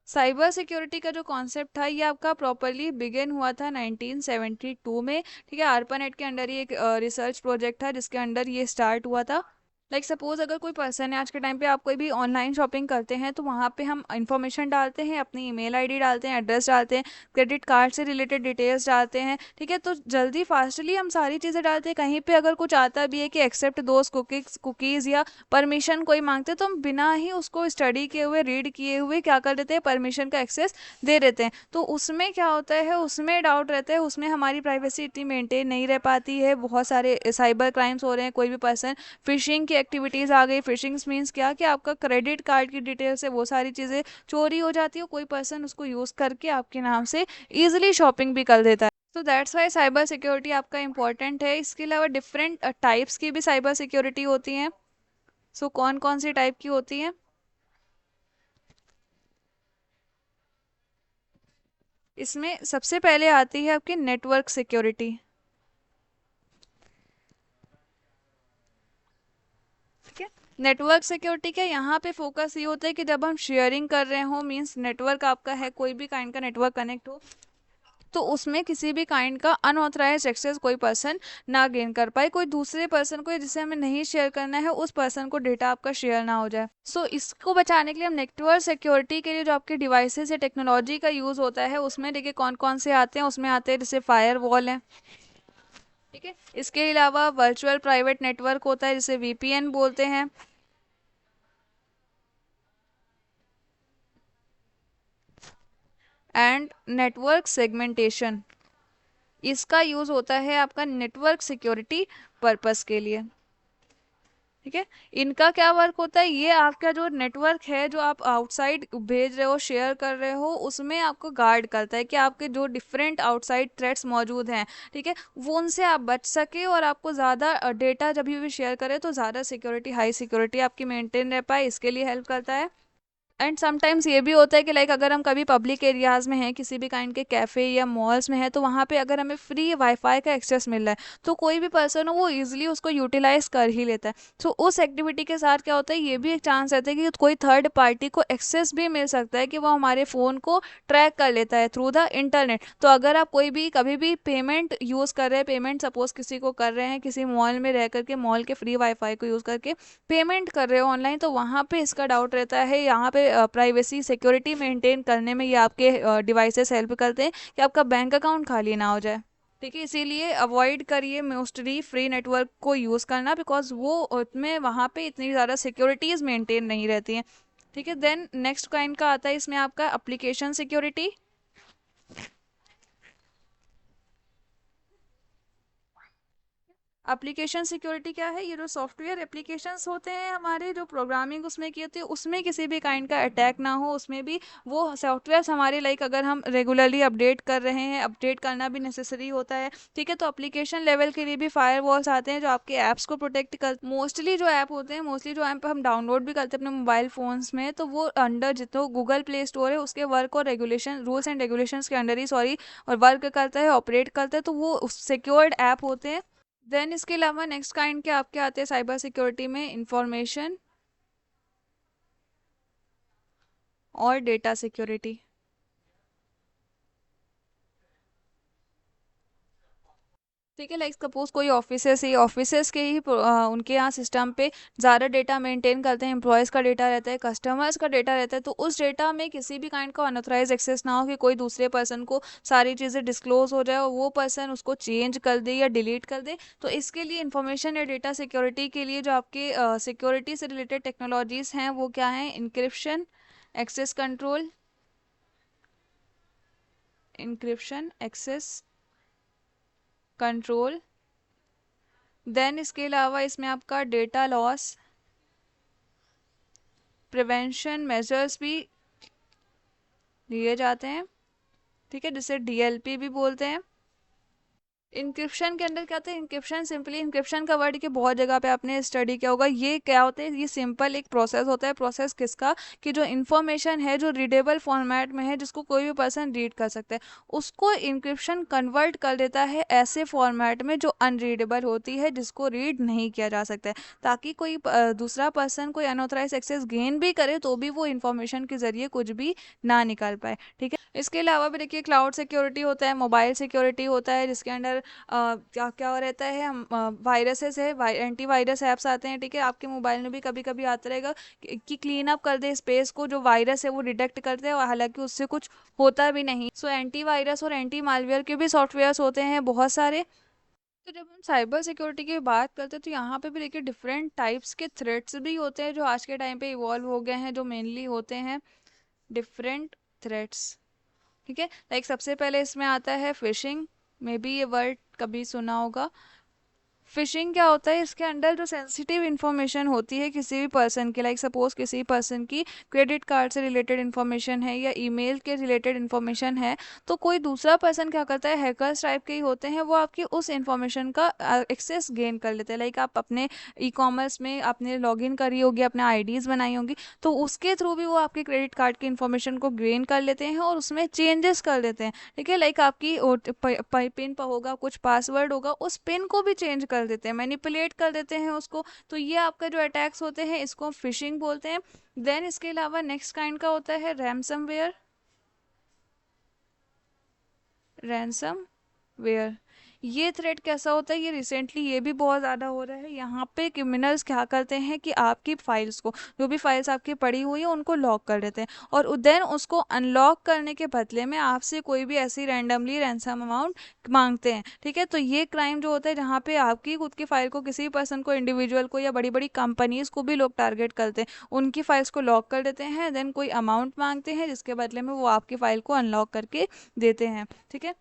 साइबर सिक्योरिटी का जो कॉन्सेप्ट था ये आपका प्रॉपरली बिगिन हुआ था 1972 में। ठीक है, ARPANET के अंडर ही एक रिसर्च प्रोजेक्ट था जिसके अंडर ये स्टार्ट हुआ था। लाइक सपोज अगर कोई पर्सन है, आज के टाइम पे आप कोई भी ऑनलाइन शॉपिंग करते हैं तो वहाँ पे हम इंफॉर्मेशन डालते हैं, अपनी ईमेल आईडी डालते हैं, एड्रेस डालते हैं, क्रेडिट कार्ड से रिलेटेड डिटेल्स डालते हैं। ठीक है, तो जल्दी फास्टली हम सारी चीज़ें डालते हैं। कहीं पे अगर कुछ आता भी है कि एक्सेप्ट दोस्त कुकीज़ या परमिशन कोई मांगते, तो हम बिना ही उसको स्टडी किए हुए, रीड किए हुए क्या कर देते हैं, परमिशन का एक्सेस दे देते हैं। तो उसमें क्या होता है, उसमें डाउट रहता है, उसमें हमारी प्राइवेसी इतनी मेंटेन नहीं रह पाती है। बहुत सारे साइबर क्राइम्स हो रहे हैं। कोई भी पर्सन, फिशिंग की एक्टिविटीज़ आ गई। फिशिंग मीन्स क्या, कि आपका क्रेडिट कार्ड की डिटेल्स है वो सारी चीज़ें चोरी हो जाती है, कोई पर्सन उसको यूज़ करके आपके नाम से ईजिली शॉपिंग भी कर देता है। तो दैट्स वाई साइबर सिक्योरिटी आपका इंपॉर्टेंट है। इसके अलावा डिफरेंट टाइप्स की भी साइबर सिक्योरिटी होती हैं। सो कौन कौन सी टाइप की होती हैं, इसमें सबसे पहले आती है आपकी नेटवर्क सिक्योरिटी। ठीक है, नेटवर्क सिक्योरिटी क्या, यहाँ पे फोकस ये होता है कि जब हम शेयरिंग कर रहे हो, मीन्स नेटवर्क आपका है, कोई भी काइंड का नेटवर्क कनेक्ट हो, तो उसमें किसी भी काइंड का अनऑथराइज एक्सेस कोई पर्सन ना गेन कर पाए, कोई दूसरे पर्सन को जिसे हमें नहीं शेयर करना है उस पर्सन को डेटा आपका शेयर ना हो जाए। सो इसको बचाने के लिए हम नेटवर्क सिक्योरिटी के लिए जो आपके डिवाइसेस या टेक्नोलॉजी का यूज़ होता है उसमें देखिए कौन कौन से आते हैं। उसमें आते हैं जैसे फायर वॉल है, ठीक है। इसके अलावा वर्चुअल प्राइवेट नेटवर्क होता है जिसे वीपीएन बोलते हैं। एंड नेटवर्क सेगमेंटेशन, इसका यूज़ होता है आपका नेटवर्क सिक्योरिटी पर्पस के लिए, ठीक है। इनका क्या वर्क होता है, ये आपका जो नेटवर्क है जो आप आउटसाइड भेज रहे हो शेयर कर रहे हो उसमें आपको गार्ड करता है कि आपके जो डिफरेंट आउटसाइड थ्रेट्स मौजूद हैं, ठीक है, वो उनसे आप बच सके और आपको ज़्यादा डेटा जब भी शेयर करें तो ज़्यादा सिक्योरिटी, हाई सिक्योरिटी आपकी मेंटेन रह पाए, इसके लिए हेल्प करता है। एंड समटाइम्स ये भी होता है कि लाइक अगर हम कभी पब्लिक एरियाज़ में हैं, किसी भी काइंड के कैफ़े या मॉल्स में है, तो वहाँ पे अगर हमें फ्री वाईफाई का एक्सेस मिल रहा है तो कोई भी पर्सन हो वो इजीली उसको यूटिलाइज कर ही लेता है। तो उस एक्टिविटी के साथ क्या होता है, ये भी एक चांस रहता है कि कोई थर्ड पार्टी को एक्सेस भी मिल सकता है कि वो हमारे फ़ोन को ट्रैक कर लेता है थ्रू द इंटरनेट। तो अगर आप कोई भी कभी भी पेमेंट यूज़ कर रहे हैं, पेमेंट सपोज किसी को कर रहे हैं किसी मॉल में रह करके, मॉल के फ्री वाईफाई को यूज़ करके पेमेंट कर रहे हो ऑनलाइन, तो वहाँ पे इसका डाउट रहता है। यहाँ पे प्राइवेसी सिक्योरिटी मेंटेन करने में ये आपके डिवाइसेस हेल्प करते हैं कि आपका बैंक अकाउंट खाली ना हो जाए, ठीक है। इसीलिए अवॉइड करिए मोस्टली फ्री नेटवर्क को यूज़ करना, बिकॉज वो उसमें वहाँ पे इतनी ज़्यादा सिक्योरिटीज़ मेंटेन नहीं रहती हैं, ठीक है। देन नेक्स्ट काइंड का आता है इसमें आपका एप्लीकेशन सिक्योरिटी। एप्लीकेशन सिक्योरिटी क्या है, ये जो सॉफ्टवेयर एप्लीकेशंस होते हैं हमारे जो प्रोग्रामिंग उसमें की होती है उसमें किसी भी काइंड का अटैक ना हो, उसमें भी वो सॉफ्टवेयर हमारे लाइक अगर हम रेगुलरली अपडेट कर रहे हैं, अपडेट करना भी नेसेसरी होता है, ठीक है। तो एप्लीकेशन लेवल के लिए भी फायर वॉल्स आते हैं जो आपके ऐप्स को प्रोटेक्ट कर, मोस्टली जो ऐप होते हैं, मोस्टली जो ऐप हम डाउनलोड भी करते हैं अपने मोबाइल फोन्स में, तो वो अंडर जितना गूगल प्ले स्टोर है उसके वर्क और रेगुलेशन, रूल्स एंड रेगुलेशंस के अंडर ही सॉरी और वर्क करता है, ऑपरेट करता है, तो वो सिक्योर्ड ऐप होते हैं। देन इसके अलावा नेक्स्ट काइंड के आपके आते हैं साइबर सिक्योरिटी में इंफॉर्मेशन और डेटा सिक्योरिटी, ठीक है। लाइक सपोज कोई ऑफिसेस के ही उनके यहाँ सिस्टम पे ज़्यादा डेटा मेंटेन करते हैं, एम्प्लॉयज़ का डेटा रहता है, कस्टमर्स का डेटा रहता है, तो उस डेटा में किसी भी काइंड का अनऑथराइज एक्सेस ना हो कि कोई दूसरे पर्सन को सारी चीज़ें डिस्क्लोज हो जाए और वो पर्सन उसको चेंज कर दे या डिलीट कर दे। तो इसके लिए इंफॉर्मेशन या डेटा सिक्योरिटी के लिए जो आपके सिक्योरिटी से रिलेटेड टेक्नोलॉजीज़ हैं वो क्या हैं, encryption, access control, encryption, access control. Then इसके अलावा इसमें आपका डेटा लॉस प्रिवेंशन मेजर्स भी लिए जाते हैं, ठीक है, जिसे डीएलपी भी बोलते हैं। इंक्रिप्शन के अंदर क्या होता है, इंक्रिप्शन सिंपली, इंक्रिप्शन का वर्ड कि बहुत जगह पे आपने स्टडी किया होगा, ये क्या होता है, ये सिंपल एक प्रोसेस होता है। प्रोसेस किसका, कि जो इन्फॉर्मेशन है जो रीडेबल फॉर्मेट में है जिसको कोई भी पर्सन रीड कर सकता है, उसको इंक्रिप्शन कन्वर्ट कर देता है ऐसे फॉर्मेट में जो अनरीडेबल होती है, जिसको रीड नहीं किया जा सकता है, ताकि कोई दूसरा पर्सन कोई अनऑथराइज एक्सेस गेन भी करे तो भी वो इन्फॉर्मेशन के जरिए कुछ भी ना निकाल पाए, ठीक है। इसके अलावा भी देखिए क्लाउड सिक्योरिटी होता है, मोबाइल सिक्योरिटी होता है, जिसके अंदर क्या क्या रहता है, हम वायरसेस है, एंटी वायरस ऐप्स आते हैं, ठीक है। आपके मोबाइल में भी कभी कभी आता रहेगा कि क्लीन अप कर दे स्पेस को, जो वायरस है वो डिटेक्ट करते हैं और हालांकि उससे कुछ होता भी नहीं। सो एंटी वायरस और एंटी मालवेयर के भी सॉफ्टवेयर्स होते हैं बहुत सारे। तो जब हम साइबर सिक्योरिटी की बात करते हैं तो यहाँ पे भी देखिए डिफरेंट टाइप्स के थ्रेट्स भी होते हैं जो आज के टाइम पे इवॉल्व हो गए हैं, जो मेनली होते हैं डिफरेंट थ्रेट्स, ठीक है। लाइक सबसे पहले इसमें आता है फिशिंग, मे बी ये वर्ड कभी सुना होगा। फिशिंग क्या होता है, इसके अंदर जो सेंसिटिव इन्फॉर्मेशन होती है किसी भी पर्सन की, लाइक सपोज किसी पर्सन की क्रेडिट कार्ड से रिलेटेड इन्फॉर्मेशन है या ईमेल के रिलेटेड इन्फॉर्मेशन है, तो कोई दूसरा पर्सन क्या करता है, हैकर्स टाइप के ही होते हैं, वो आपकी उस इन्फॉर्मेशन का एक्सेस गेन कर लेते हैं। लाइक आप अपने ई कॉमर्स में आपने लॉगिन करी होगी, अपने आईडीज़ बनाई होंगी, तो उसके थ्रू भी वो आपके क्रेडिट कार्ड की इन्फॉर्मेशन को गेन कर लेते हैं और उसमें चेंजेस कर देते हैं, ठीक है। लाइक आपकी पिन होगा, कुछ पासवर्ड होगा, उस पिन को भी चेंज कर देते हैं, मैनिपुलेट कर देते हैं उसको। तो ये आपका जो अटैक्स होते हैं इसको फिशिंग बोलते हैं। देन इसके अलावा नेक्स्ट काइंड का होता है रैंसमवेयर। Ransom ware. ये थ्रेट कैसा होता है, ये रिसेंटली ये भी बहुत ज़्यादा हो रहा है। यहाँ पे क्रिमिनल्स क्या करते हैं कि आपकी फाइल्स को, जो भी फाइल्स आपकी पड़ी हुई है उनको लॉक कर देते हैं, और देन उसको अनलॉक करने के बदले में आपसे कोई भी ऐसी रैंडमली रैंसम अमाउंट मांगते हैं। ठीक है, तो ये क्राइम जो होता है जहाँ पे आपकी खुद की फाइल को, किसी पर्सन को, इंडिविजुअल को, या बड़ी बड़ी कंपनीज को भी लोग टारगेट करते हैं, उनकी फाइल्स को लॉक कर देते हैं, देन कोई अमाउंट मांगते हैं जिसके बदले में वो आपकी फाइल को अनलॉक करके देते हैं। ठीक है,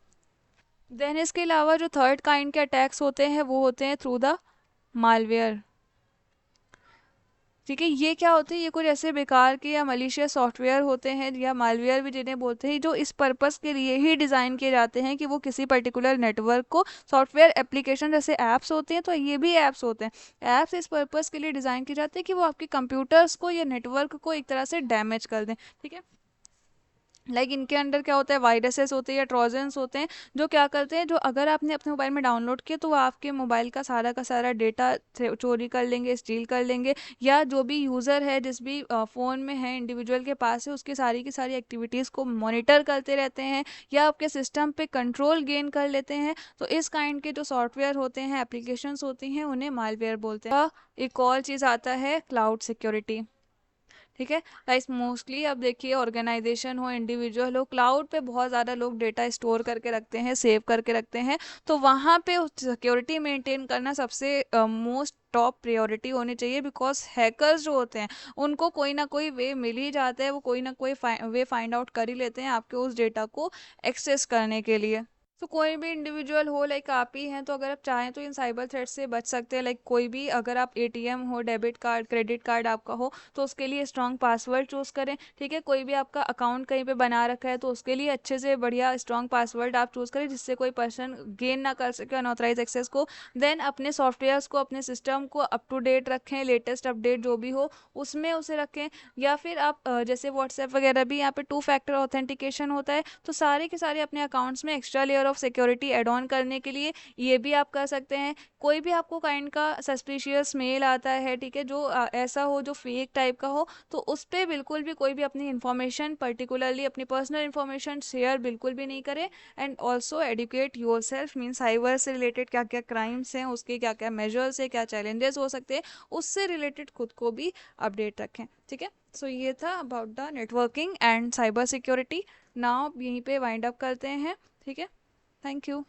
देन इसके अलावा जो थर्ड काइंड के अटैक्स होते हैं वो होते हैं थ्रू द मालवेयर। ठीक है, ये क्या होते हैं, ये कुछ ऐसे बेकार के या मलिशियस सॉफ्टवेयर होते हैं, या मालवेयर भी जिन्हें बोलते हैं, जो इस पर्पस के लिए ही डिज़ाइन किए जाते हैं कि वो किसी पर्टिकुलर नेटवर्क को, सॉफ्टवेयर एप्लीकेशन जैसे ऐप्स होते हैं, तो ये भी ऐप्स होते हैं, ऐप्स इस पर्पस के लिए डिज़ाइन किए जाते हैं कि वो आपके कंप्यूटर्स को या नेटवर्क को एक तरह से डैमेज कर दें। ठीक है, इनके अंदर क्या होता है, वायरसेस होते हैं या ट्रोजन्स होते हैं, जो क्या करते हैं, जो अगर आपने अपने मोबाइल में डाउनलोड किया तो वो आपके मोबाइल का सारा डेटा चोरी कर लेंगे, स्टील कर लेंगे, या जो भी यूज़र है, जिस भी फ़ोन में है, इंडिविजुअल के पास है, उसकी सारी की सारी एक्टिविटीज़ को मॉनिटर करते रहते हैं, या आपके सिस्टम पे कंट्रोल गेन कर लेते हैं। तो इस काइंड के जो सॉफ्टवेयर होते हैं, एप्लीकेशंस होती हैं, उन्हें मालवेयर बोलते हैं। एक और चीज़ आता है क्लाउड सिक्योरिटी। ठीक है गाइस, मोस्टली अब देखिए ऑर्गेनाइजेशन हो, इंडिविजुअल हो, क्लाउड पे बहुत ज़्यादा लोग डेटा स्टोर करके रखते हैं, सेव करके रखते हैं, तो वहाँ पे सिक्योरिटी मेंटेन करना सबसे मोस्ट टॉप प्रायोरिटी होनी चाहिए, बिकॉज हैकर्स जो होते हैं उनको कोई ना कोई वे मिल ही जाता है, वो कोई ना कोई वे फाइंड आउट कर ही लेते हैं आपके उस डेटा को एक्सेस करने के लिए। तो कोई भी इंडिविजुअल हो, आप ही हैं, तो अगर आप चाहें तो इन साइबर थ्रेट से बच सकते हैं। कोई भी, अगर आप एटीएम हो, डेबिट कार्ड, क्रेडिट कार्ड आपका हो, तो उसके लिए स्ट्रॉन्ग पासवर्ड चूज करें। ठीक है, कोई भी आपका अकाउंट कहीं पे बना रखा है तो उसके लिए अच्छे से बढ़िया स्ट्रॉन्ग पासवर्ड आप चूज करें, जिससे कोई पर्सन गेन ना कर सके अनऑथराइज एक्सेस को। देन अपने सॉफ्टवेयर्स को, अपने सिस्टम को अप टू डेट रखें, लेटेस्ट अपडेट जो भी हो उसमें उसे रखें। या फिर आप जैसे व्हाट्सएप वगैरह भी, यहाँ पे 2 फैक्टर ऑथेंटिकेशन होता है, तो सारे के सारे अपने अकाउंट्स में extra layer of security add on करने के लिए ये भी आप कर सकते हैं। कोई भी आपको काइंड का सस्पिशियस मेल आता है, ठीक है, जो ऐसा हो, जो फेक टाइप का हो, तो उस पर बिल्कुल भी कोई भी अपनी इन्फॉर्मेशन, पर्टिकुलरली अपनी पर्सनल इन्फॉर्मेशन शेयर बिल्कुल भी नहीं करें। And also educate yourself, mean cyber से रिलेटेड क्या क्या क्राइम्स हैं, उसके क्या क्या मेजर्स है, क्या चैलेंजेस हो सकते हैं, उससे रिलेटेड खुद को भी अपडेट रखें। ठीक है, सो ये था about the networking and cyber security. Now यहीं पे वाइंड अप करते हैं। ठीक है, थैंक यू।